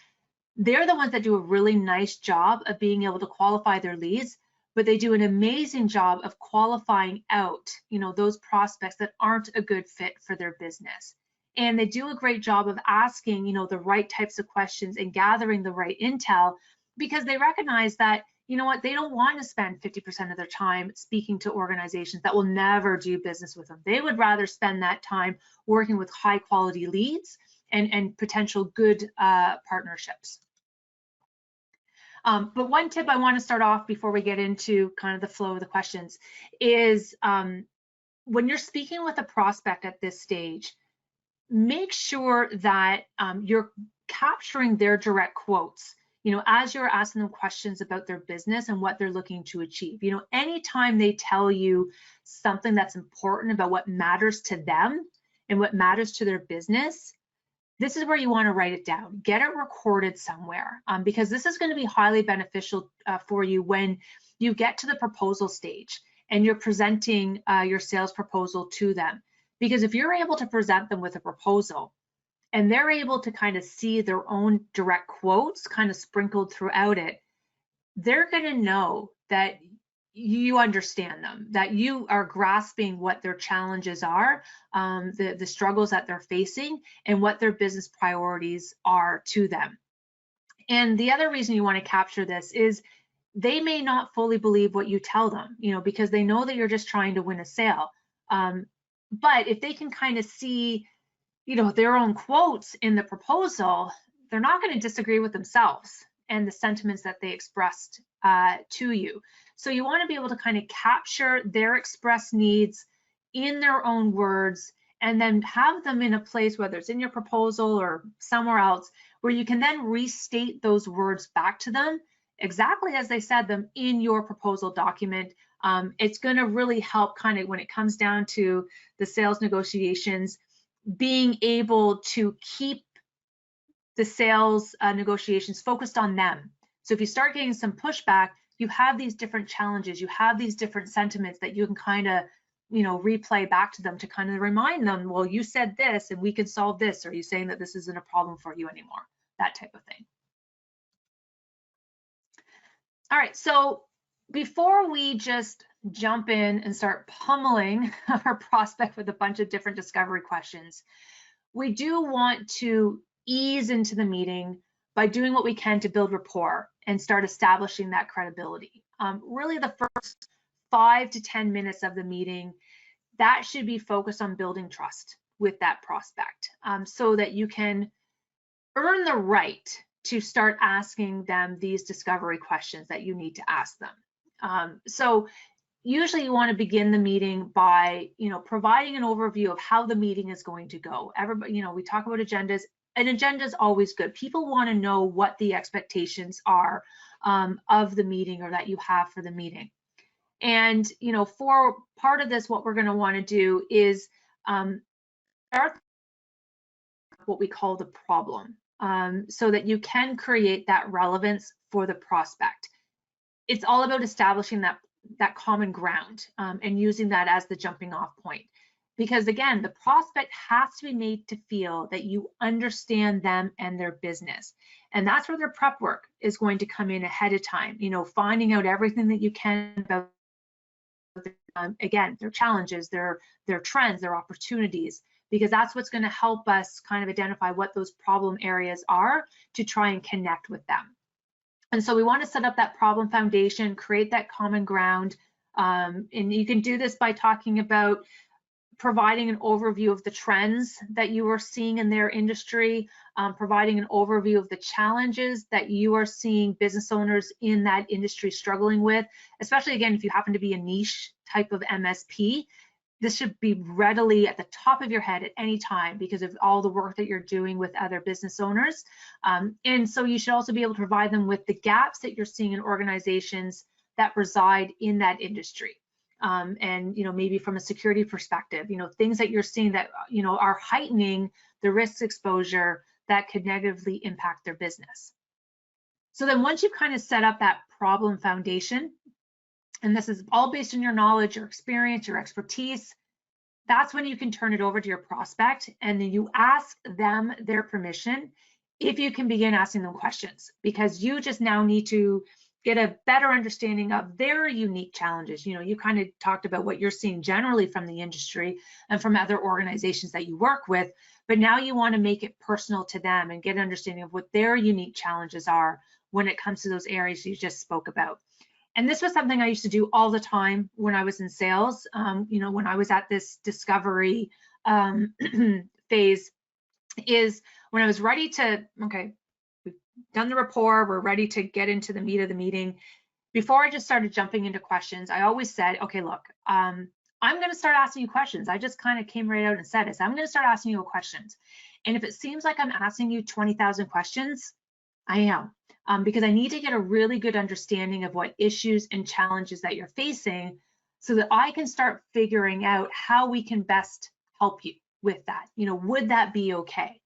[SPEAKER 1] they're the ones that do a really nice job of being able to qualify their leads, but they do an amazing job of qualifying out, those prospects that aren't a good fit for their business. And they do a great job of asking, the right types of questions and gathering the right intel, because they recognize that, they don't want to spend 50% of their time speaking to organizations that will never do business with them. They would rather spend that time working with high quality leads and potential good partnerships. But one tip I want to start off before we get into kind of the flow of the questions is when you're speaking with a prospect at this stage, make sure that you're capturing their direct quotes, as you're asking them questions about their business and what they're looking to achieve. Anytime they tell you something that's important about what matters to them, and what matters to their business, this is where you want to write it down. Get it recorded somewhere, because this is going to be highly beneficial for you when you get to the proposal stage and you're presenting your sales proposal to them. Because if you're able to present them with a proposal and they're able to kind of see their own direct quotes kind of sprinkled throughout it, they're going to know that you understand them, that you are grasping what their challenges are, the struggles that they're facing, and what their business priorities are to them. And the other reason you want to capture this is they may not fully believe what you tell them, because they know that you're just trying to win a sale. But if they can kind of see, their own quotes in the proposal, they're not going to disagree with themselves and the sentiments that they expressed to you. So you want to be able to kind of capture their expressed needs in their own words, and then have them in a place, whether it's in your proposal or somewhere else, where you can then restate those words back to them exactly as they said them in your proposal document. It's going to really help kind of when it comes down to the sales negotiations, being able to keep the sales negotiations focused on them. So if you start getting some pushback, you have these different challenges, you have these different sentiments that you can kind of, replay back to them to kind of remind them, well, you said this and we can solve this. Or are you saying that this isn't a problem for you anymore? That type of thing. All right, so before we just jump in and start pummeling our prospect with a bunch of different discovery questions, we do want to ease into the meeting by doing what we can to build rapport and start establishing that credibility. Really the first 5 to 10 minutes of the meeting, that should be focused on building trust with that prospect, so that you can earn the right to start asking them these discovery questions that you need to ask them. So usually you want to begin the meeting by, providing an overview of how the meeting is going to go. Everybody, we talk about agendas. An agenda is always good. People want to know what the expectations are of the meeting, or that you have for the meeting. And, for part of this, what we're going to want to do is start what we call the problem, so that you can create that relevance for the prospect. It's all about establishing that common ground, and using that as the jumping off point. Because again, the prospect has to be made to feel that you understand them and their business. And that's where their prep work is going to come in ahead of time, finding out everything that you can about, again, their challenges, their trends, their opportunities, because that's what's going to help us kind of identify what those problem areas are to try and connect with them. And so we want to set up that problem foundation, create that common ground. And you can do this by talking about providing an overview of the trends that you are seeing in their industry, providing an overview of the challenges that you are seeing business owners in that industry struggling with, especially again, if you happen to be a niche type of MSP. This should be readily at the top of your head at any time because of all the work that you're doing with other business owners. And so you should also be able to provide them with the gaps that you're seeing in organizations that reside in that industry. And maybe from a security perspective, things that you're seeing that are heightening the risk exposure that could negatively impact their business. So then once you've kind of set up that problem foundation, and this is all based on your knowledge, your experience, your expertise, that's when you can turn it over to your prospect, and then you ask them their permission if you can begin asking them questions, because you just now need to get a better understanding of their unique challenges. You kind of talked about what you're seeing generally from the industry and from other organizations that you work with, but now you want to make it personal to them and get an understanding of what their unique challenges are when it comes to those areas you just spoke about. And this was something I used to do all the time when I was in sales. When I was at this discovery phase, is when I was ready to, okay, we've done the rapport, we're ready to get into the meat of the meeting. Before I just started jumping into questions, I always said, okay, look, I'm going to start asking you questions. I just kind of came right out and said it. So I'm going to start asking you questions. And if it seems like I'm asking you 20,000 questions, I am. Because I need to get a really good understanding of what issues and challenges that you're facing so that I can start figuring out how we can best help you. with that? You know, would that be okay?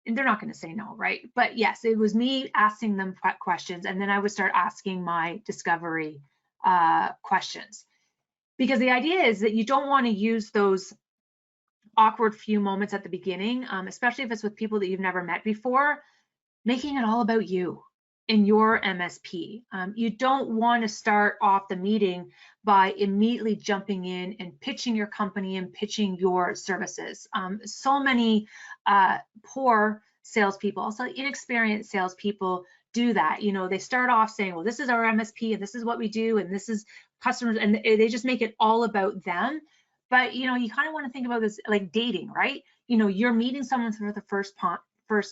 [SPEAKER 1] And they're not going to say no, right? But yes, it was me asking them questions, and then I would start asking my discovery questions. Because the idea is that you don't want to use those awkward few moments at the beginning, especially if it's with people that you've never met before, making it all about you in your MSP. You don't want to start off the meeting by immediately jumping in and pitching your company and pitching your services. So many poor salespeople, also inexperienced salespeople, do that. You know, they start off saying, well, this is our MSP and this is what we do and this is customers, and they just make it all about them. But, you know, you kind of want to think about this like dating, right? You know, you're meeting someone for the first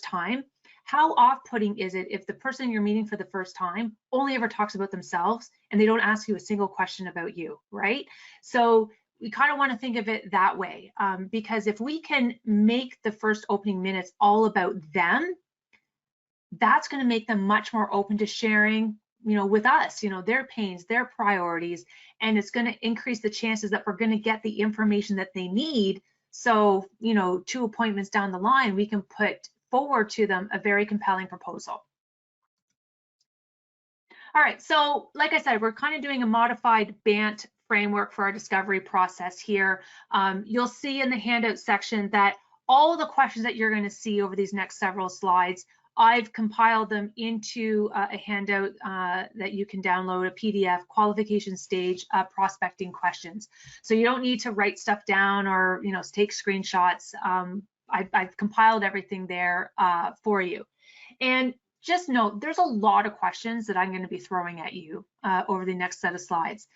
[SPEAKER 1] time. How off-putting is it if the person you're meeting for the first time only ever talks about themselves and they don't ask you a single question about you, right? So we kind of want to think of it that way, because if we can make the first opening minutes all about them, that's going to make them much more open to sharing, you know, with us, you know, their pains, their priorities, and it's going to increase the chances that we're going to get the information that they need. So, you know, 2 appointments down the line, we can put forward to them a very compelling proposal. All right, so like I said, we're kind of doing a modified BANT framework for our discovery process here. You'll see in the handout section that all the questions that you're going to see over these next several slides, I've compiled them into a handout that you can download, a PDF, qualification stage prospecting questions. So you don't need to write stuff down or, you know, take screenshots. I've compiled everything there for you. And just note, there's a lot of questions that I'm going to be throwing at you over the next set of slides.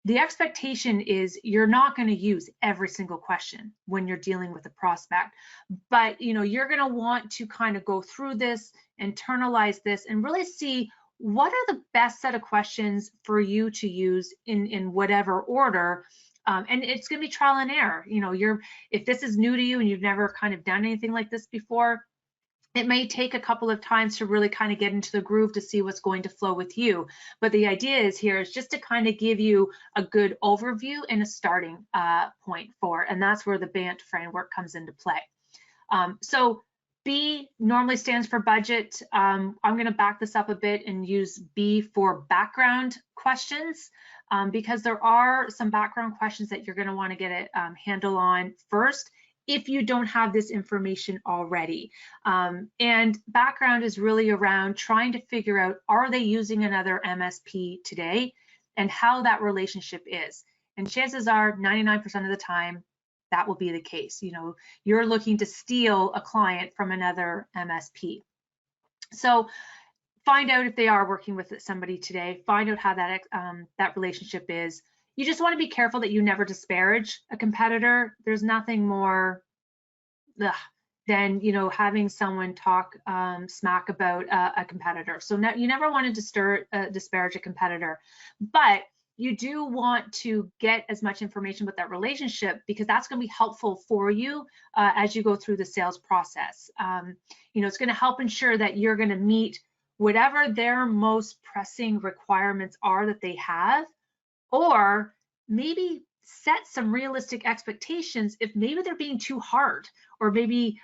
[SPEAKER 1] The expectation is you're not going to use every single question when you're dealing with a prospect, but you know, you're going to want to kind of go through this, internalize this, and really see what are the best set of questions for you to use in whatever order. And it's going to be trial and error. You know, if this is new to you and you've never kind of done anything like this before, it may take a couple of times to really kind of get into the groove to see what's going to flow with you. But the idea is here is just to kind of give you a good overview and a starting point for, and that's where the BANT framework comes into play. So B normally stands for budget. I'm going to back this up a bit and use B for background questions, because there are some background questions that you're going to want to get a handle on first if you don't have this information already. And background is really around trying to figure out, are they using another MSP today and how that relationship is. And chances are 99% of the time, that will be the case. You know, you're looking to steal a client from another MSP. So find out if they are working with somebody today, find out how that relationship is. You just want to be careful that you never disparage a competitor. There's nothing more than, you know, having someone talk smack about a competitor. So you never want to disparage a competitor, but you do want to get as much information about that relationship, because that's going to be helpful for you as you go through the sales process. You know, it's going to help ensure that you're going to meet whatever their most pressing requirements are that they have, or maybe set some realistic expectations if maybe they're being too hard or maybe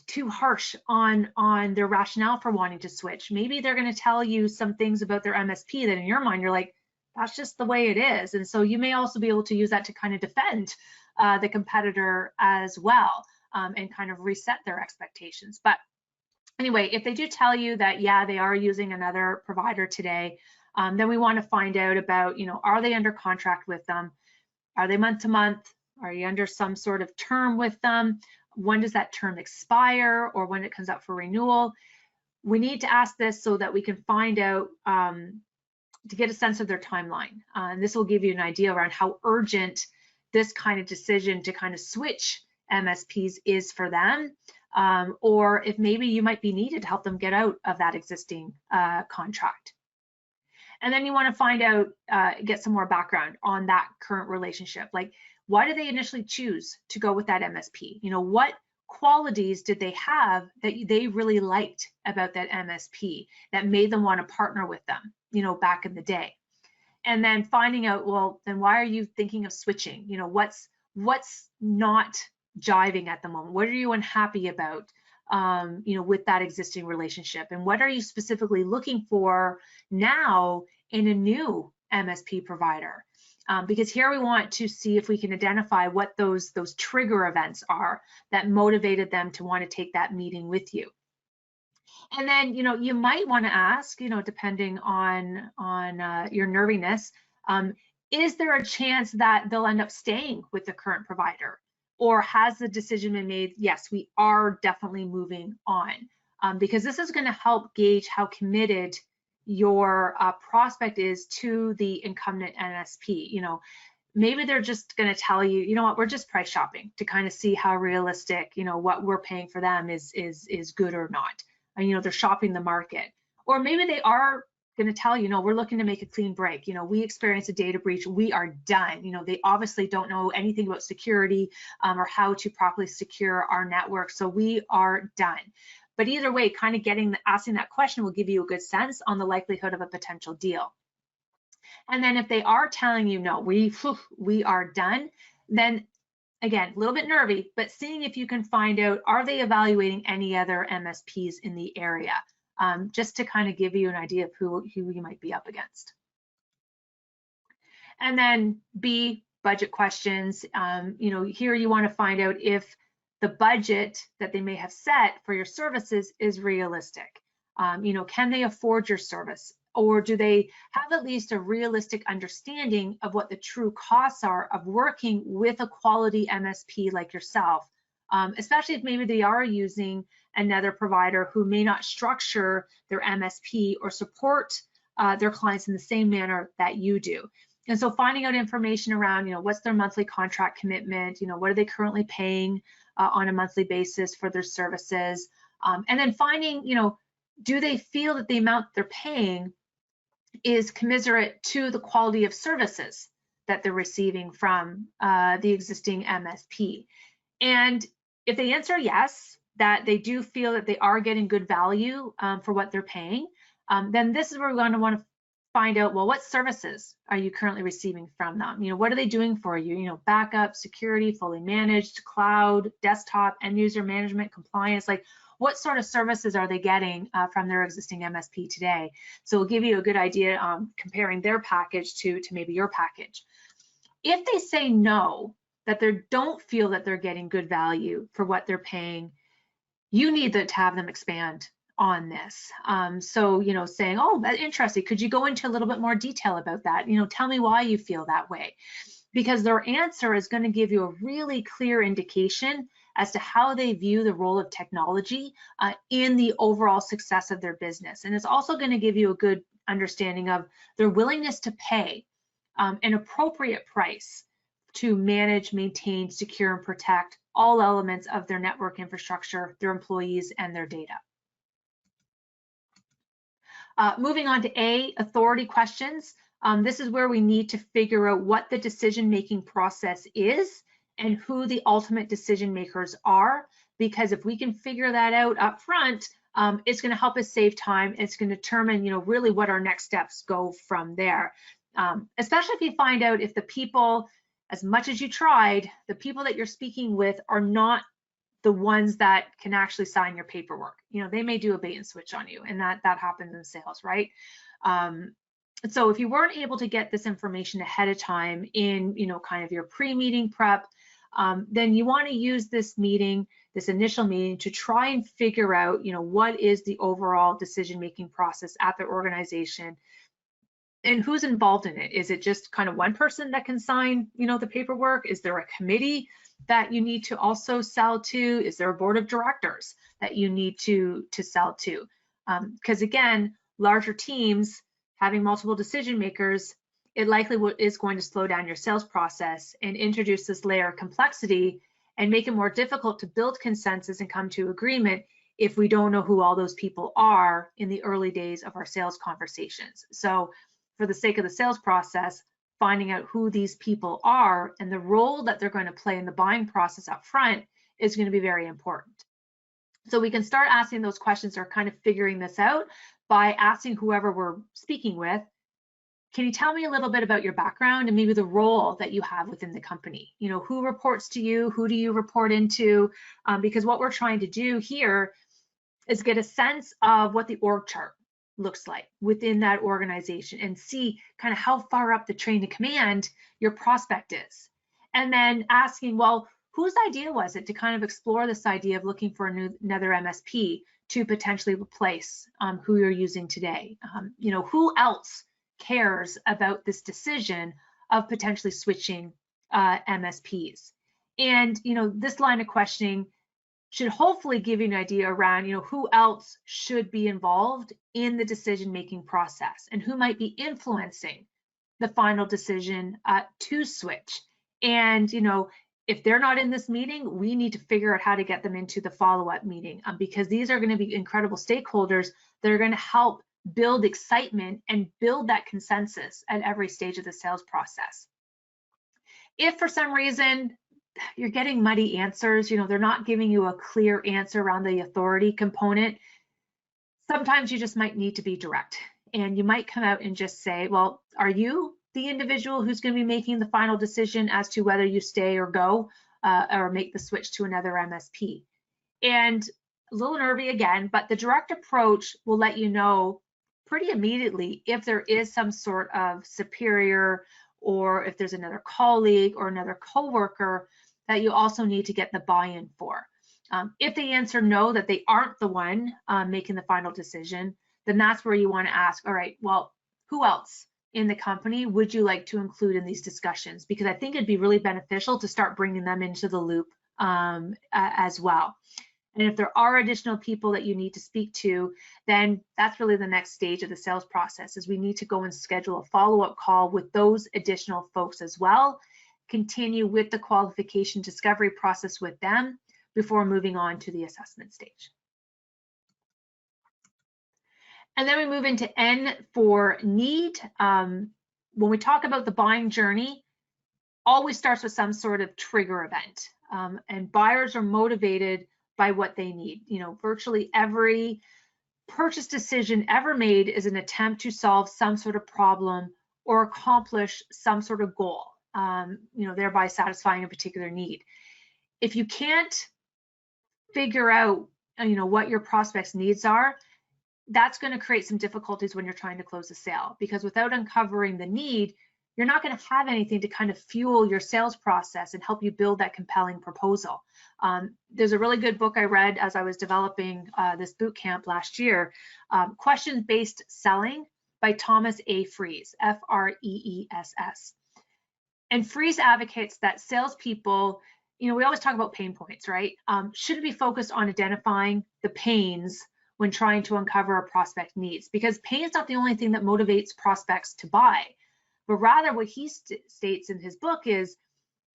[SPEAKER 1] too harsh on their rationale for wanting to switch. Maybe they're going to tell you some things about their MSP that in your mind you're like, that's just the way it is. And so you may also be able to use that to kind of defend the competitor as well, and kind of reset their expectations. But anyway, if they do tell you that, yeah, they are using another provider today, then we want to find out about, you know, are they under contract with them? Are they month to month? Are you under some sort of term with them? When does that term expire, or when it comes up for renewal? We need to ask this so that we can find out, to get a sense of their timeline. And this will give you an idea around how urgent this kind of decision to kind of switch MSPs is for them, or if maybe you might be needed to help them get out of that existing contract. And then you want to find out, get some more background on that current relationship. Like, why did they initially choose to go with that MSP? You know, what qualities did they have that they really liked about that MSP that made them want to partner with them, you know, back in the day? And then finding out, well, then why are you thinking of switching? You know, what's what's not jiving at the moment? What are you unhappy about, with that existing relationship? And what are you specifically looking for now in a new MSP provider? Because here we want to see if we can identify what those trigger events are that motivated them to want to take that meeting with you. And then, you might want to ask, depending on your nerviness, is there a chance that they'll end up staying with the current provider? Or has the decision been made? Yes, we are definitely moving on, because this is going to help gauge how committed your prospect is to the incumbent MSP. Maybe they're just going to tell you, you know what, we're just price shopping to kind of see how realistic, what we're paying for them is good or not. And, they're shopping the market. Or maybe they are going to tell you, we're looking to make a clean break. We experienced a data breach, we are done. They obviously don't know anything about security or how to properly secure our network, so we are done. But either way, kind of asking that question will give you a good sense on the likelihood of a potential deal. And then if they are telling you, no, we are done, then again, a little bit nervy, but seeing if you can find out, are they evaluating any other MSPs in the area? Just to kind of give you an idea of who you might be up against. And then B, budget questions. Here you want to find out if the budget that they may have set for your services is realistic. Can they afford your service? Or do they have at least a realistic understanding of what the true costs are of working with a quality MSP like yourself, especially if maybe they are using another provider who may not structure their MSP or support their clients in the same manner that you do. And so finding out information around, what's their monthly contract commitment, what are they currently paying on a monthly basis for their services, and then finding, do they feel that the amount they're paying is commensurate to the quality of services that they're receiving from the existing MSP. And if they answer yes, that they do feel that they are getting good value for what they're paying, then this is where we're going to want to find out, well, what services are you currently receiving from them? What are they doing for you? Backup, security, fully managed, cloud, desktop, end user management, compliance, like what sort of services are they getting from their existing MSP today? So it'll give you a good idea comparing their package to maybe your package. If they say no, that they don't feel that they're getting good value for what they're paying, you need to have them expand on this. So, saying, oh, that's interesting. Could you go into a little bit more detail about that? Tell me why you feel that way. Because their answer is going to give you a really clear indication as to how they view the role of technology in the overall success of their business. And it's also going to give you a good understanding of their willingness to pay an appropriate price to manage, maintain, secure, and protect all elements of their network infrastructure, their employees, and their data. Moving on to A, authority questions. This is where we need to figure out what the decision-making process is and who the ultimate decision makers are, because if we can figure that out up front, it's going to help us save time. It's going to determine, really what our next steps go from there. Especially if you find out if the people, as much as you tried, the people that you're speaking with are not the ones that can actually sign your paperwork. They may do a bait and switch on you, and that happens in sales, right? So if you weren't able to get this information ahead of time in, kind of your pre-meeting prep, then you want to use this meeting, this initial meeting, to try and figure out, what is the overall decision-making process at the organization and who's involved in it. Is it just kind of one person that can sign, the paperwork? Is there a committee that you need to also sell to? Is there a board of directors that you need to sell to? Because again, larger teams having multiple decision makers, it likely is going to slow down your sales process and introduce this layer of complexity and make it more difficult to build consensus and come to agreement if we don't know who all those people are in the early days of our sales conversations. So for the sake of the sales process, finding out who these people are and the role that they're going to play in the buying process up front is going to be very important. So we can start asking those questions or kind of figuring this out by asking whoever we're speaking with, can you tell me a little bit about your background and maybe the role that you have within the company? You know, who reports to you? Who do you report into? Because what we're trying to do here is get a sense of what the org chart looks like within that organization and see kind of how far up the chain of command your prospect is. And then asking, well, whose idea was it to kind of explore this idea of looking for another MSP to potentially replace who you're using today? You know, who else cares about this decision of potentially switching MSPs? And, you know, this line of questioning should hopefully give you an idea around, you know, who else should be involved in the decision-making process and who might be influencing the final decision to switch. And, you know, if they're not in this meeting, we need to figure out how to get them into the follow-up meeting because these are going to be incredible stakeholders that are going to help build excitement and build that consensus at every stage of the sales process. If for some reason you're getting muddy answers, you know, they're not giving you a clear answer around the authority component, sometimes you just might need to be direct. And you might come out and just say, well, are you the individual who's going to be making the final decision as to whether you stay or go or make the switch to another MSP? And a little nervy again, but the direct approach will let you know pretty immediately if there is some sort of superior or if there's another colleague or another coworker that you also need to get the buy-in for. If they answer no, that they aren't the one making the final decision, then that's where you want to ask, all right, well, who else in the company would you like to include in these discussions? Because I think it'd be really beneficial to start bringing them into the loop as well. And if there are additional people that you need to speak to, then that's really the next stage of the sales process is we need to go and schedule a follow-up call with those additional folks as well, continue with the qualification discovery process with them before moving on to the assessment stage. And then we move into N for need. When we talk about the buying journey, always starts with some sort of trigger event. And buyers are motivated by what they need. You know, virtually every purchase decision ever made is an attempt to solve some sort of problem or accomplish some sort of goal, you know, thereby satisfying a particular need. If you can't figure out, you know, what your prospect's needs are, that's going to create some difficulties when you're trying to close a sale, because without uncovering the need, you're not going to have anything to kind of fuel your sales process and help you build that compelling proposal. There's a really good book I read as I was developing this boot camp last year, Question-Based Selling by Thomas A. Frees, F-R-E-E-S-S. And Frees advocates that salespeople, you know, we always talk about pain points, right? Should be focused on identifying the pains when trying to uncover a prospect needs, because pain is not the only thing that motivates prospects to buy, but rather what he states in his book is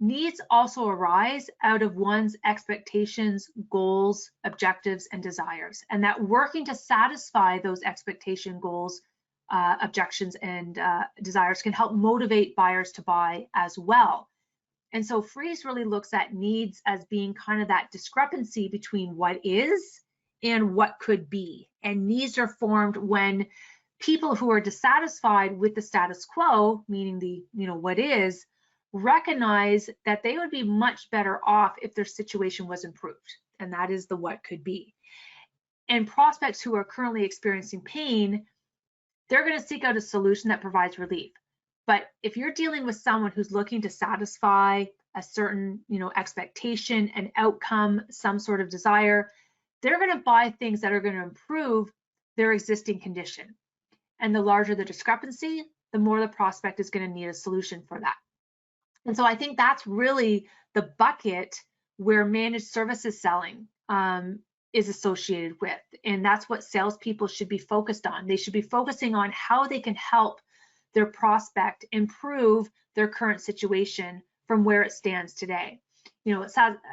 [SPEAKER 1] needs also arise out of one's expectations, goals, objectives, and desires, and that working to satisfy those expectation, goals, objections, and desires can help motivate buyers to buy as well. And so Frees really looks at needs as being kind of that discrepancy between what is and what could be. And needs are formed when people who are dissatisfied with the status quo, meaning the, you know, what is, recognize that they would be much better off if their situation was improved. And that is the what could be. And prospects who are currently experiencing pain, they're going to seek out a solution that provides relief. But if you're dealing with someone who's looking to satisfy a certain, you know, expectation, an outcome, some sort of desire, they're going to buy things that are going to improve their existing condition. And the larger the discrepancy, the more the prospect is going to need a solution for that. And so I think that's really the bucket where managed services selling is associated with. And that's what salespeople should be focused on. They should be focusing on how they can help their prospect improve their current situation from where it stands today. You know,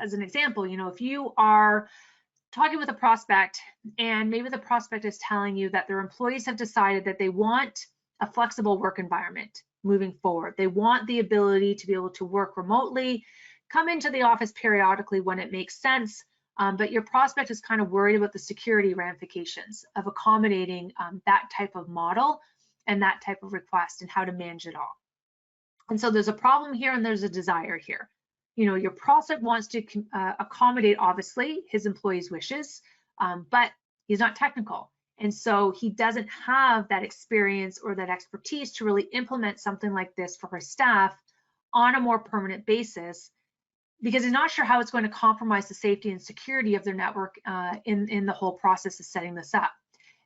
[SPEAKER 1] as an example, you know, if you are talking with a prospect and maybe the prospect is telling you that their employees have decided that they want a flexible work environment moving forward. They want the ability to be able to work remotely, come into the office periodically when it makes sense, but your prospect is kind of worried about the security ramifications of accommodating that type of model. and that type of request and how to manage it all. And so there's a problem here and there's a desire here. Your prospect wants to accommodate, obviously, his employee's wishes, but he's not technical. And so he doesn't have that experience or that expertise to really implement something like this for his staff on a more permanent basis, because he's not sure how it's going to compromise the safety and security of their network in the whole process of setting this up.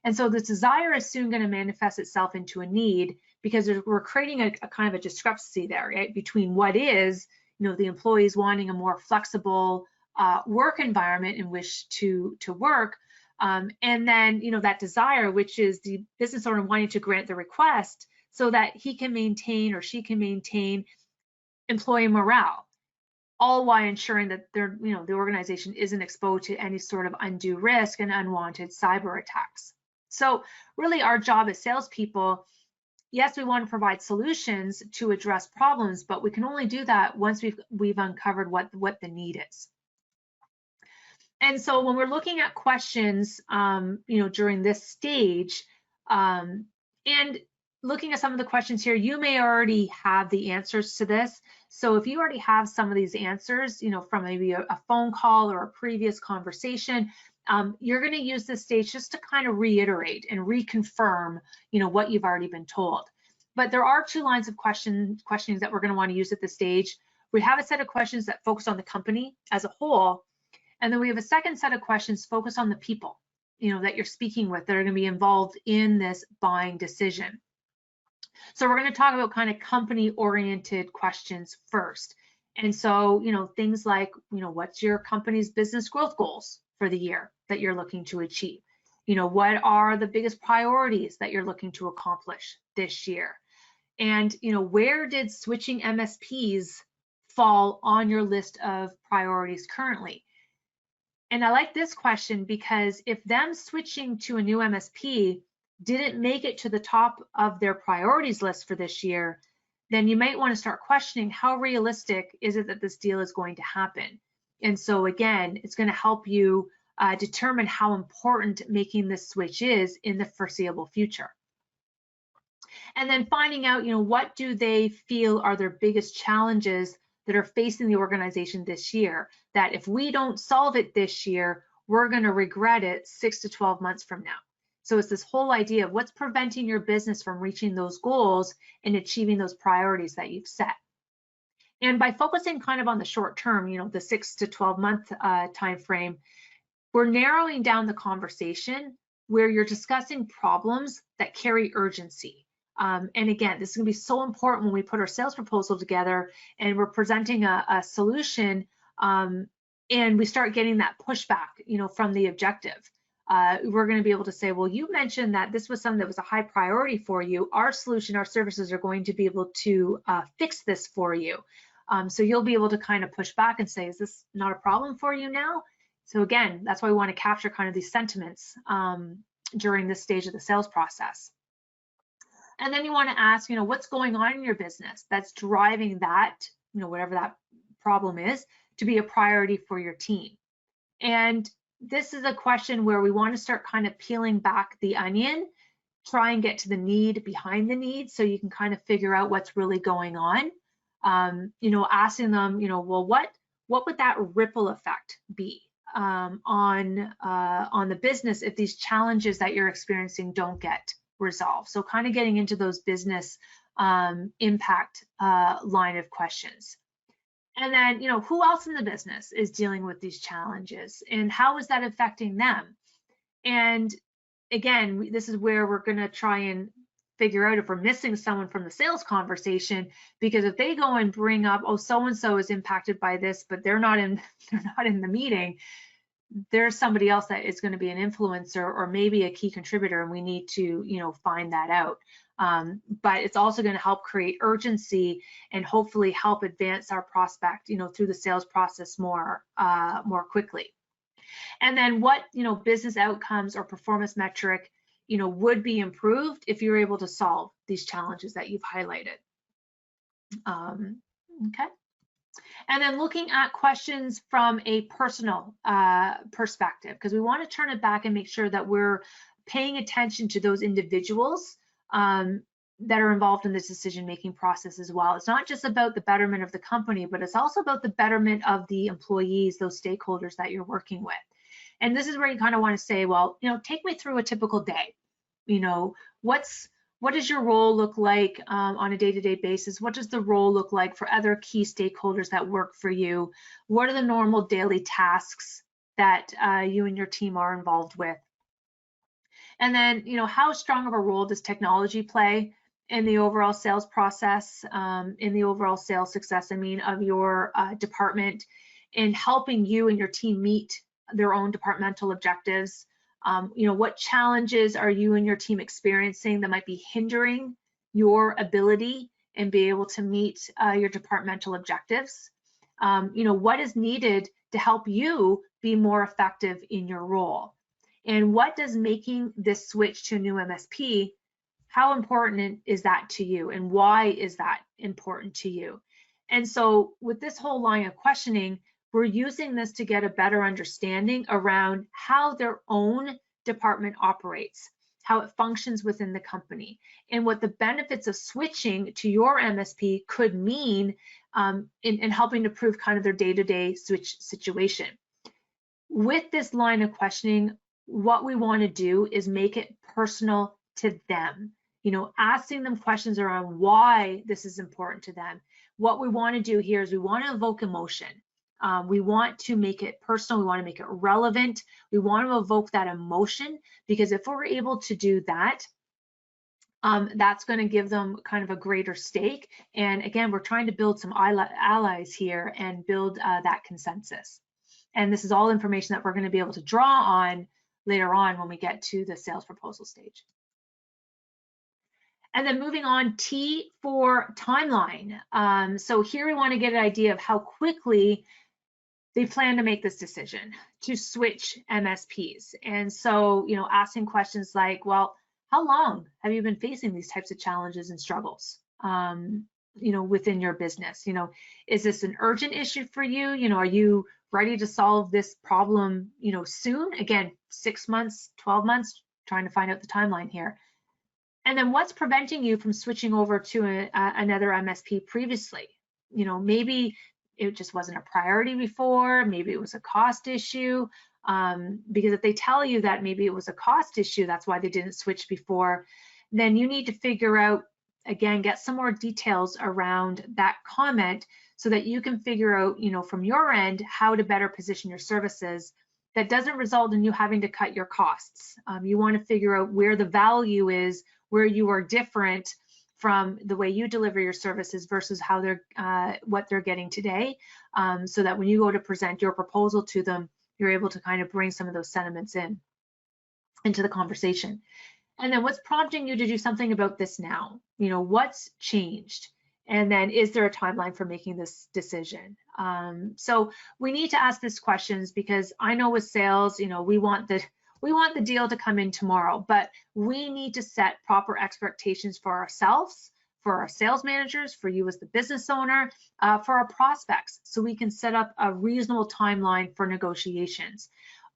[SPEAKER 1] And so this desire is soon going to manifest itself into a need, because we're creating a kind of a discrepancy there, right, between what is, the employees wanting a more flexible work environment in which to work, and then, that desire, which is the business owner wanting to grant the request so that he can maintain or she can maintain employee morale, all while ensuring that the organization isn't exposed to any sort of undue risk and unwanted cyber attacks. So really our job as salespeople, yes, we want to provide solutions to address problems, but we can only do that once we've uncovered what the need is. And so when we're looking at questions, during this stage, and looking at some of the questions here, you may already have the answers to this. So if you already have some of these answers, from maybe a phone call or a previous conversation, you're going to use this stage just to kind of reiterate and reconfirm, what you've already been told. But there are two lines of questioning that we're going to want to use at this stage. We have a set of questions that focus on the company as a whole, and then we have a second set of questions focused on the people, that you're speaking with that are going to be involved in this buying decision. So we're going to talk about kind of company-oriented questions first. And so, things like, what's your company's business growth goals for the year that you're looking to achieve? What are the biggest priorities that you're looking to accomplish this year? And, where did switching MSPs fall on your list of priorities currently? And I like this question because if them switching to a new MSP didn't make it to the top of their priorities list for this year, then you might want to start questioning how realistic is it that this deal is going to happen. And so again, it's going to help you determine how important making this switch is in the foreseeable future. And then finding out, what do they feel are their biggest challenges that are facing the organization this year, that if we don't solve it this year, we're going to regret it 6 to 12 months from now. So it's this whole idea of what's preventing your business from reaching those goals and achieving those priorities that you've set. And by focusing kind of on the short term, the 6 to 12 month time frame, we're narrowing down the conversation where you're discussing problems that carry urgency. And again, this is going to be so important when we put our sales proposal together and we're presenting a solution, and we start getting that pushback, from the objective. We're going to be able to say, well, you mentioned that this was something that was a high priority for you. Our solution, our services are going to be able to fix this for you. So you'll be able to kind of push back and say, is this not a problem for you now? So again, that's why we want to capture kind of these sentiments during this stage of the sales process. And then you want to ask, what's going on in your business that's driving that, whatever that problem is, to be a priority for your team. And this is a question where we want to start kind of peeling back the onion, try and get to the need behind the need so you can kind of figure out what's really going on. Asking them, well, what would that ripple effect be on the business if these challenges that you're experiencing don't get resolved? So kind of getting into those business impact line of questions. And then, who else in the business is dealing with these challenges and how is that affecting them? And again, this is where we're going to try and figure out if we're missing someone from the sales conversation, because if they go and bring up, oh, so-and-so is impacted by this, but they're not in the meeting, there's somebody else that is going to be an influencer or maybe a key contributor, and we need to, find that out. But it's also going to help create urgency and hopefully help advance our prospect, through the sales process more quickly. And then what, business outcomes or performance metric, would be improved if you're able to solve these challenges that you've highlighted. Okay. And then looking at questions from a personal perspective, because we want to turn it back and make sure that we're paying attention to those individuals that are involved in this decision-making process as well. It's not just about the betterment of the company, but it's also about the betterment of the employees, those stakeholders that you're working with. And this is where you kind of want to say, well, take me through a typical day. What does your role look like on a day-to-day basis? What does the role look like for other key stakeholders that work for you? What are the normal daily tasks that you and your team are involved with? And then, how strong of a role does technology play in the overall sales process, in the overall sales success, of your department, in helping you and your team meet their own departmental objectives? What challenges are you and your team experiencing that might be hindering your ability and be able to meet your departmental objectives? What is needed to help you be more effective in your role? And what does making this switch to a new MSP, how important is that to you, and why is that important to you? And so with this whole line of questioning, we're using this to get a better understanding around how their own department operates, how it functions within the company, and what the benefits of switching to your MSP could mean in helping to prove kind of their day-to-day switch situation. With this line of questioning, what we want to do is make it personal to them, asking them questions around why this is important to them. What we want to do here is we want to evoke emotion. We want to make it personal. We want to make it relevant. We want to evoke that emotion, because if we're able to do that, that's going to give them kind of a greater stake. And again, we're trying to build some allies here and build that consensus. And this is all information that we're going to be able to draw on later on when we get to the sales proposal stage. And then moving on, T for timeline. So here we want to get an idea of how quickly they plan to make this decision to switch MSPs. And so, asking questions like, well, how long have you been facing these types of challenges and struggles, within your business? Is this an urgent issue for you? Are you ready to solve this problem, soon? Again, 6 months, 12 months, trying to find out the timeline here. And then what's preventing you from switching over to another MSP previously? Maybe it just wasn't a priority before, maybe it was a cost issue, because if they tell you that maybe it was a cost issue, that's why they didn't switch before, then you need to figure out, again, get some more details around that comment so that you can figure out, from your end, how to better position your services that doesn't result in you having to cut your costs. You want to figure out where the value is, where you are different from the way you deliver your services versus how what they're getting today, so that when you go to present your proposal to them, you're able to kind of bring some of those sentiments into the conversation. And then what's prompting you to do something about this now? What's changed? And then is there a timeline for making this decision? So we need to ask these questions, because I know with sales, we want the deal to come in tomorrow, but we need to set proper expectations for ourselves, for our sales managers, for you as the business owner, for our prospects, so we can set up a reasonable timeline for negotiations.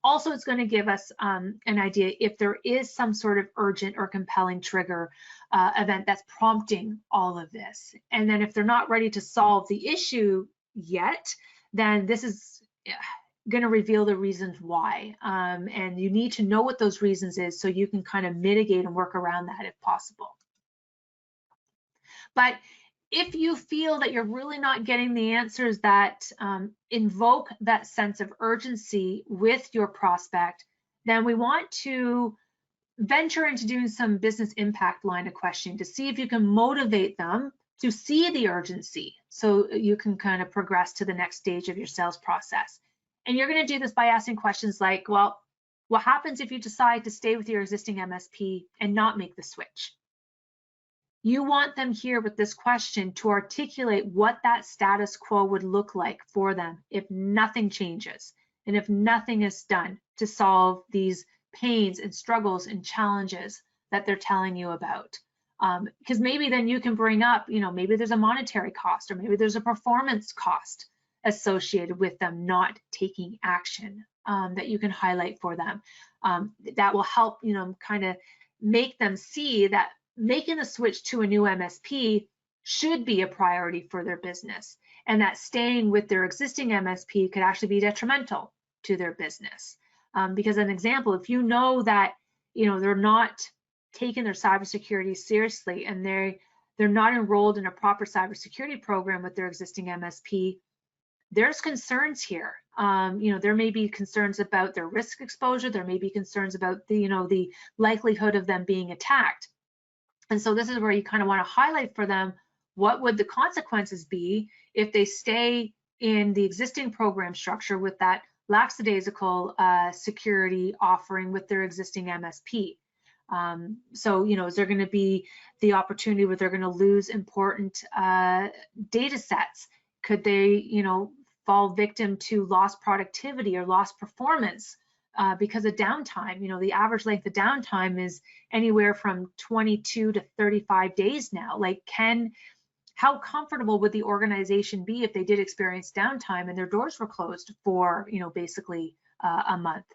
[SPEAKER 1] Also, it's going to give us an idea if there is some sort of urgent or compelling trigger event that's prompting all of this. And then if they're not ready to solve the issue yet, then this is going to reveal the reasons why. And you need to know what those reasons is so you can kind of mitigate and work around that if possible. But if you feel that you're really not getting the answers that invoke that sense of urgency with your prospect, then we want to venture into doing some business impact line of questioning to see if you can motivate them to see the urgency so you can kind of progress to the next stage of your sales process. And you're going to do this by asking questions like, well, what happens if you decide to stay with your existing MSP and not make the switch? You want them here with this question to articulate what that status quo would look like for them if nothing changes and if nothing is done to solve these pains and struggles and challenges that they're telling you about. Because maybe then you can bring up, maybe there's a monetary cost, or maybe there's a performance cost associated with them not taking action that you can highlight for them. That will help, kind of make them see that making the switch to a new MSP should be a priority for their business, and that staying with their existing MSP could actually be detrimental to their business. Because an example, if you know that they're not taking their cybersecurity seriously and they're not enrolled in a proper cybersecurity program with their existing MSP, there's concerns here. There may be concerns about their risk exposure. There may be concerns about the likelihood of them being attacked. And so this is where you kind of want to highlight for them what would the consequences be if they stay in the existing program structure with that lackadaisical security offering with their existing MSP. So, is there going to be the opportunity where they're going to lose important data sets? Could they, fall victim to lost productivity or lost performance because of downtime? The average length of downtime is anywhere from 22 to 35 days now. Like, how comfortable would the organization be if they did experience downtime and their doors were closed for, basically a month?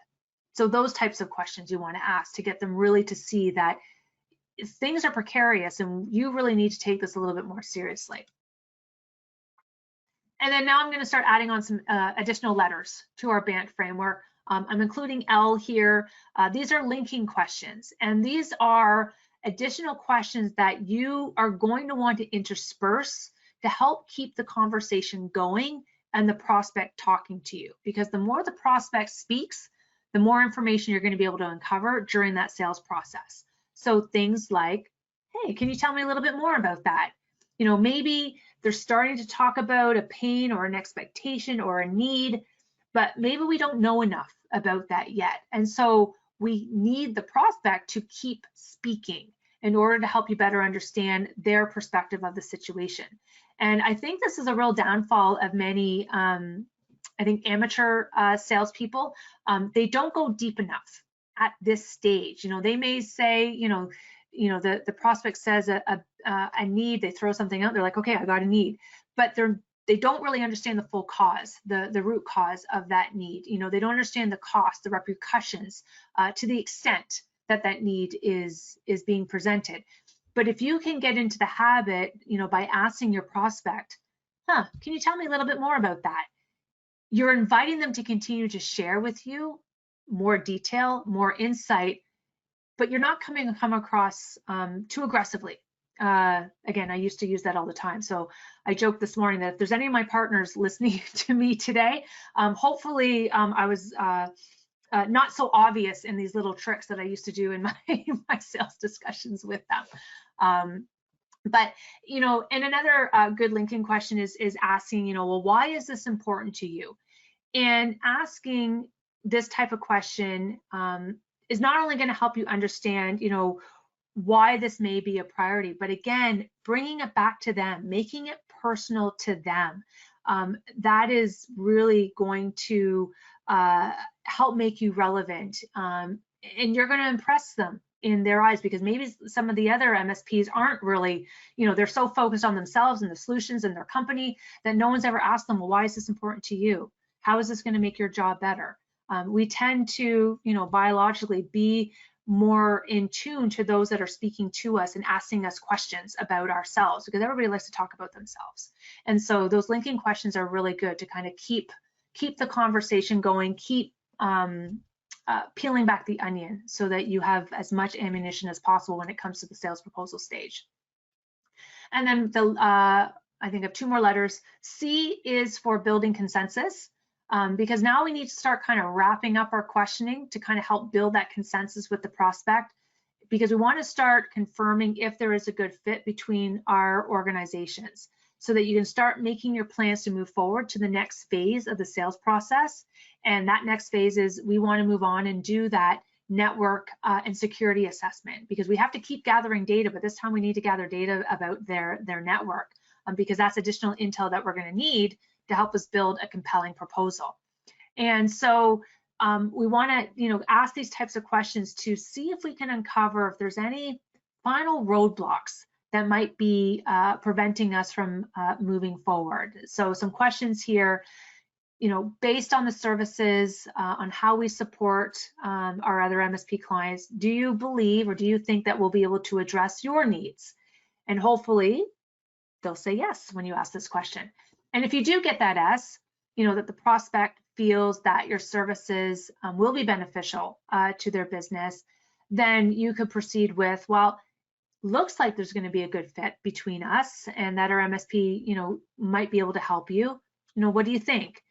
[SPEAKER 1] So those types of questions you want to ask to get them really to see that things are precarious and you really need to take this a little bit more seriously. And then now I'm going to start adding on some additional letters to our BANT framework. I'm including L here. These are linking questions, and these are additional questions that you are going to want to intersperse to help keep the conversation going and the prospect talking to you. Because the more the prospect speaks, the more information you're going to be able to uncover during that sales process. So things like, hey, can you tell me a little bit more about that? Maybe they're starting to talk about a pain or an expectation or a need, but maybe we don't know enough about that yet. And so we need the prospect to keep speaking in order to help you better understand their perspective of the situation. And I think this is a real downfall of many, I think, amateur salespeople. They don't go deep enough at this stage. They may say, the prospect says a need, they throw something out, they're like, okay, I got a need, but they don't really understand the full cause, the root cause of that need. They don't understand the cost, the repercussions to the extent that that need is being presented. But if you can get into the habit, by asking your prospect, can you tell me a little bit more about that? You're inviting them to continue to share with you more detail, more insight, but you're not come across too aggressively. Again, I used to use that all the time. So I joked this morning that if there's any of my partners listening to me today, hopefully I was not so obvious in these little tricks that I used to do in my sales discussions with them. But, and another good linking question is asking, well, why is this important to you? And asking this type of question is not only going to help you understand, why this may be a priority, but again, bringing it back to them, making it personal to them. That is really going to help make you relevant, and you're going to impress them in their eyes, because maybe some of the other MSPs aren't really, they're so focused on themselves and the solutions in their company that no one's ever asked them, well, why is this important to you? How is this going to make your job better? We tend to, biologically be more in tune to those that are speaking to us and asking us questions about ourselves, because everybody likes to talk about themselves. And so those linking questions are really good to kind of keep the conversation going, keep peeling back the onion so that you have as much ammunition as possible when it comes to the sales proposal stage. And then I think of two more letters. C is for building consensus. Because now we need to start kind of wrapping up our questioning to kind of help build that consensus with the prospect, because we want to start confirming if there is a good fit between our organizations so that you can start making your plans to move forward to the next phase of the sales process. And that next phase is we want to move on and do that network and security assessment, because we have to keep gathering data, but this time we need to gather data about their network, because that's additional intel that we're going to need to help us build a compelling proposal. And so we want to, ask these types of questions to see if we can uncover if there's any final roadblocks that might be preventing us from moving forward. So some questions here. based on the services, on how we support our other MSP clients, do you believe or do you think that we'll be able to address your needs? And hopefully they'll say yes when you ask this question. And if you do get that yes, that the prospect feels that your services will be beneficial to their business, then you could proceed with, well, looks like there's going to be a good fit between us and that our MSP, might be able to help you. What do you think?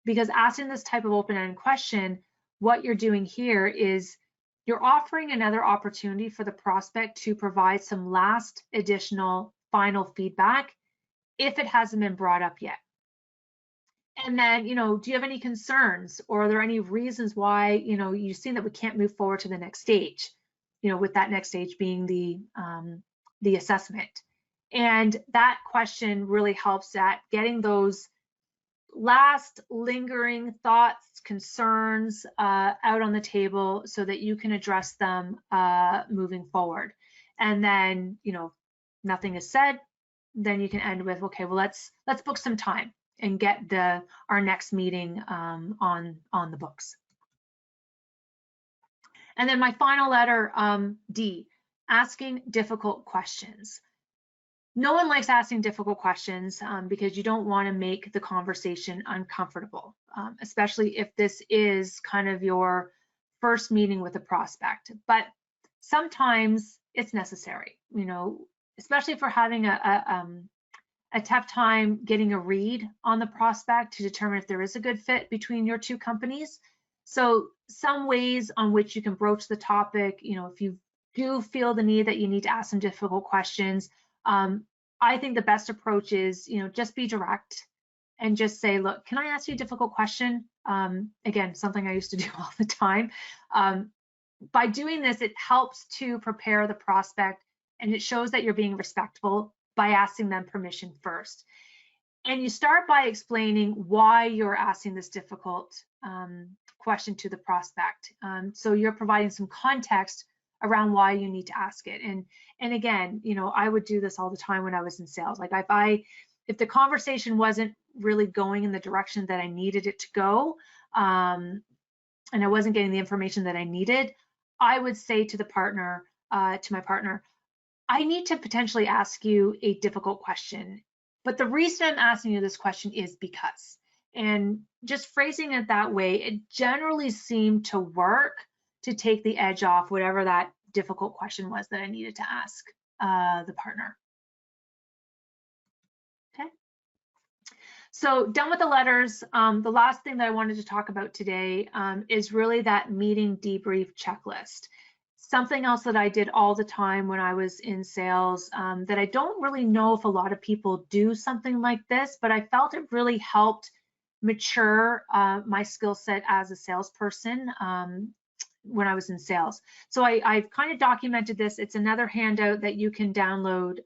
[SPEAKER 1] Because asking this type of open-ended question, what you're doing here is you're offering another opportunity for the prospect to provide some last additional final feedback if it hasn't been brought up yet. And then, do you have any concerns, or are there any reasons why, you've seen that we can't move forward to the next stage, with that next stage being the assessment. And that question really helps at getting those last lingering thoughts, concerns out on the table so that you can address them moving forward. And then, nothing is said, then you can end with, okay, well, let's book some time and get our next meeting on the books. And then my final letter, D, asking difficult questions. No one likes asking difficult questions because you don't want to make the conversation uncomfortable, especially if this is kind of your first meeting with a prospect. But sometimes it's necessary, especially if we're having a tough time getting a read on the prospect to determine if there is a good fit between your two companies. So some ways on which you can broach the topic, if you do feel the need that you need to ask some difficult questions, I think the best approach is, just be direct and just say, look, can I ask you a difficult question? Again, something I used to do all the time. By doing this, it helps to prepare the prospect, and it shows that you're being respectful by asking them permission first. And you start by explaining why you're asking this difficult question to the prospect. So you're providing some context around why you need to ask it. And again, I would do this all the time when I was in sales. Like if the conversation wasn't really going in the direction that I needed it to go, and I wasn't getting the information that I needed, I would say to my partner, I need to potentially ask you a difficult question. But the reason I'm asking you this question is because, and just phrasing it that way, it generally seemed to work to take the edge off whatever that difficult question was that I needed to ask the partner. Okay. So done with the letters. The last thing that I wanted to talk about today is really that meeting debrief checklist. Something else that I did all the time when I was in sales that I don't really know if a lot of people do something like this, but I felt it really helped mature my skill set as a salesperson when I was in sales. So I've kind of documented this. It's another handout that you can download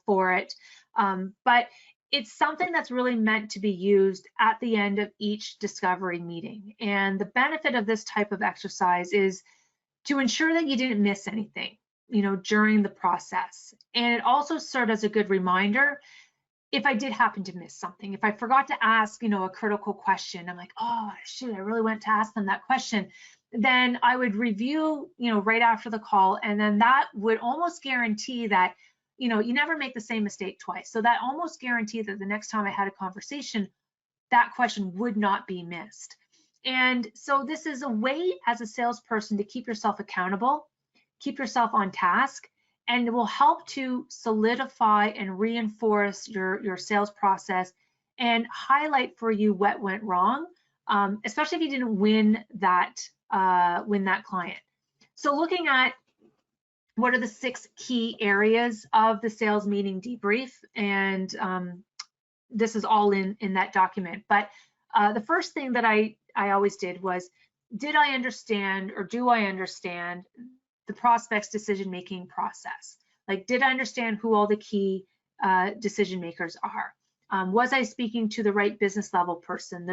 [SPEAKER 1] for it. But it's something that's really meant to be used at the end of each discovery meeting. And the benefit of this type of exercise is to ensure that you didn't miss anything, during the process. And it also served as a good reminder if I did happen to miss something. If I forgot to ask, a critical question, I'm like, oh, shoot, I really went to ask them that question. Then I would review, right after the call, and then that would almost guarantee that, you never make the same mistake twice. So that almost guaranteed that the next time I had a conversation, that question would not be missed. And so this is a way as a salesperson to keep yourself accountable, keep yourself on task, and it will help to solidify and reinforce your sales process and highlight for you what went wrong, especially if you didn't win that client. So looking at what are the 6 key areas of the sales meeting debrief, and this is all in that document. But the first thing that I always did was, did I understand, or do I understand the prospect's decision-making process? Like, did I understand who all the key decision makers are? Was I speaking to the right business level person,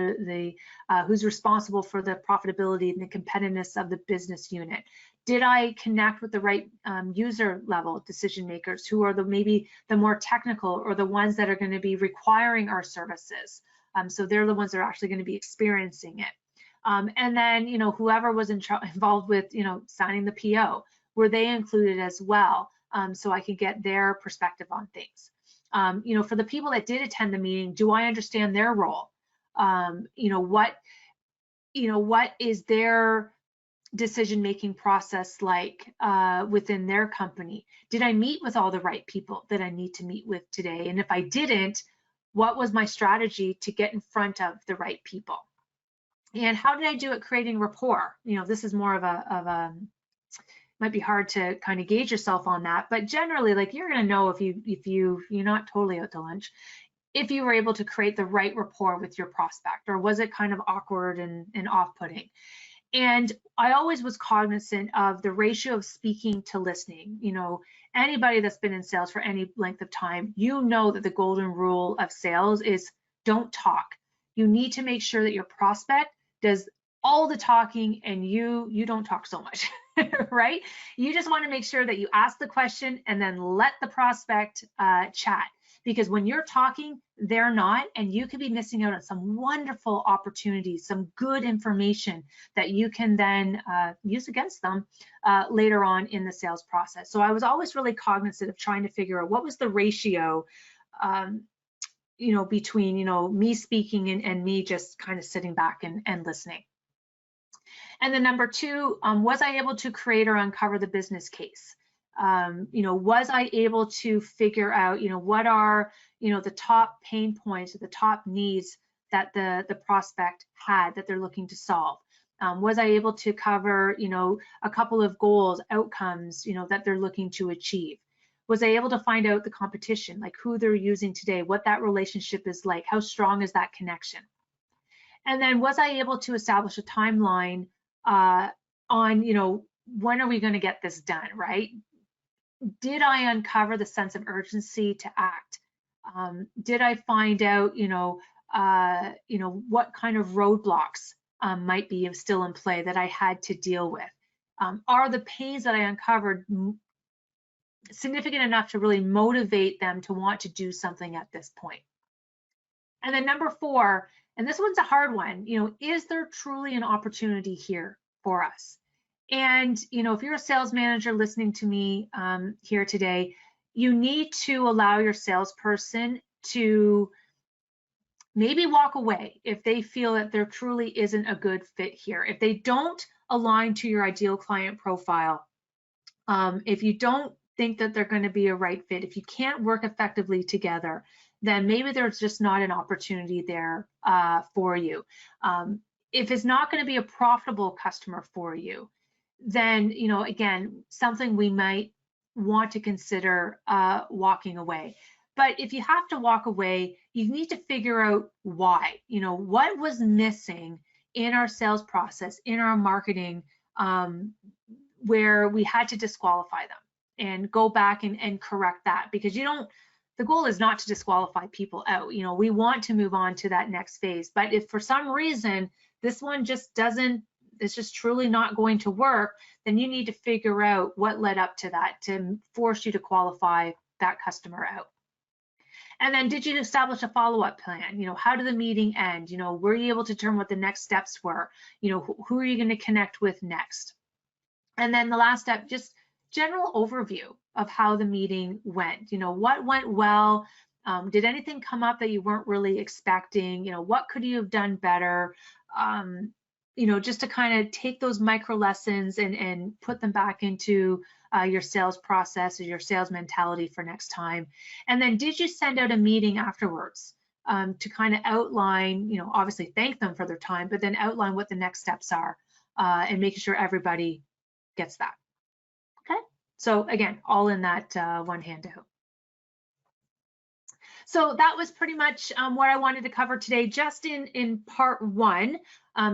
[SPEAKER 1] who's responsible for the profitability and the competitiveness of the business unit? Did I connect with the right user level decision makers, who are maybe the more technical, or the ones that are going to be requiring our services? So they're the ones that are actually going to be experiencing it. And then, whoever was involved with, signing the PO, were they included as well? So I could get their perspective on things. For the people that did attend the meeting, do I understand their role? What is their decision-making process like within their company? Did I meet with all the right people that I need to meet with today? And if I didn't, what was my strategy to get in front of the right people? And how did I do at creating rapport? This is more of a might be hard to kind of gauge yourself on that, but generally, like, you're going to know if you're not totally out to lunch, if you were able to create the right rapport with your prospect, or was it kind of awkward and off-putting? And I always was cognizant of the ratio of speaking to listening. Anybody that's been in sales for any length of time, that the golden rule of sales is don't talk. You need to make sure that your prospect does all the talking and you don't talk so much, right? You just want to make sure that you ask the question and then let the prospect chat. Because when you're talking, they're not, and you could be missing out on some wonderful opportunities, some good information that you can then use against them later on in the sales process. So I was always really cognizant of trying to figure out what was the ratio, between, me speaking and me just kind of sitting back and listening. And then number two, was I able to create or uncover the business case? Was I able to figure out, what are, the top pain points or the top needs that the prospect had that they're looking to solve? Was I able to cover, a couple of goals, outcomes, that they're looking to achieve? Was I able to find out the competition, like who they're using today, what that relationship is like, how strong is that connection? And then was I able to establish a timeline on, when are we going to get this done, right? Did I uncover the sense of urgency to act? Did I find out, what kind of roadblocks might be still in play that I had to deal with? Are the pains that I uncovered significant enough to really motivate them to want to do something at this point? And then number four, and this one's a hard one, is there truly an opportunity here for us? And, if you're a sales manager listening to me here today, you need to allow your salesperson to maybe walk away if they feel that there truly isn't a good fit here. If they don't align to your ideal client profile, if you don't think that they're going to be a right fit, if you can't work effectively together, then maybe there's just not an opportunity there for you. If it's not going to be a profitable customer for you, then, again, something we might want to consider walking away. But if you have to walk away, you need to figure out why. What was missing in our sales process, in our marketing, where we had to disqualify them, and go back and correct that, because the goal is not to disqualify people out. We want to move on to that next phase. But if for some reason this one just it's just truly not going to work, then you need to figure out what led up to that to force you to qualify that customer out. And then, did you establish a follow-up plan? How did the meeting end? Were you able to determine what the next steps were? Who are you going to connect with next? And then the last step, just general overview of how the meeting went. What went well? Did anything come up that you weren't really expecting? What could you have done better? Just to kind of take those micro lessons and put them back into your sales process or your sales mentality for next time. And then, did you send out a meeting afterwards to kind of outline, obviously thank them for their time, but then outline what the next steps are and making sure everybody gets that. Okay, so again, all in that one handout. So that was pretty much what I wanted to cover today, just in part one,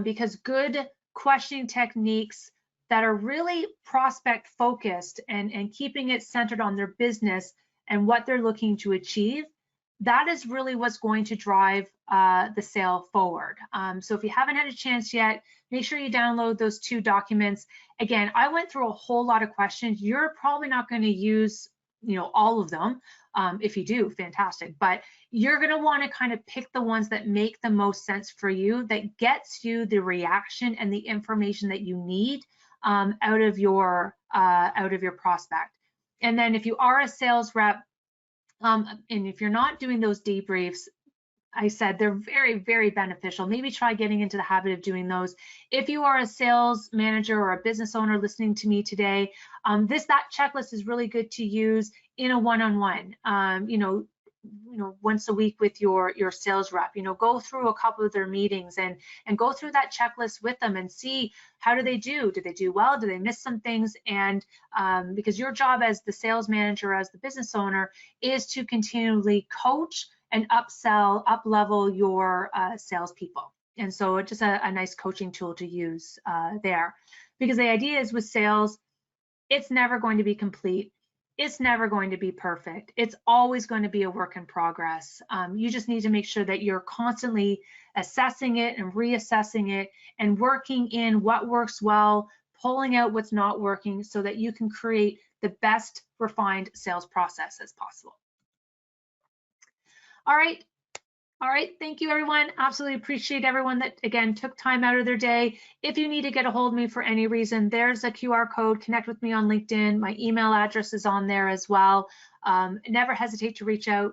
[SPEAKER 1] because good questioning techniques that are really prospect focused and keeping it centered on their business and what they're looking to achieve, that is really what's going to drive the sale forward. So if you haven't had a chance yet, make sure you download those 2 documents. Again, I went through a whole lot of questions. You're probably not going to use all of them. If you do, fantastic. But you're going to want to kind of pick the ones that make the most sense for you, that gets you the reaction and the information that you need out of your prospect. And then if you are a sales rep, and if you're not doing those debriefs, I said they're very, very beneficial. Maybe try getting into the habit of doing those. If you are a sales manager or a business owner listening to me today, that checklist is really good to use in a one-on-one. Once a week with your sales rep. Go through a couple of their meetings and go through that checklist with them and see how do they do. Do they do well? Do they miss some things? And because your job as the sales manager, as the business owner, is to continually coach and upsell, up-level your salespeople. And so it's just a nice coaching tool to use there. Because the idea is with sales, it's never going to be complete. It's never going to be perfect. It's always going to be a work in progress. You just need to make sure that you're constantly assessing it and reassessing it and working in what works well, pulling out what's not working so that you can create the best refined sales process as possible. All right, thank you everyone. Absolutely appreciate everyone that, again, took time out of their day. If you need to get a hold of me for any reason, there's a QR code. Connect with me on LinkedIn. My email address is on there as well. Never hesitate to reach out,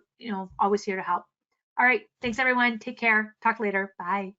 [SPEAKER 1] always here to help. All right, thanks everyone. Take care. Talk later. Bye.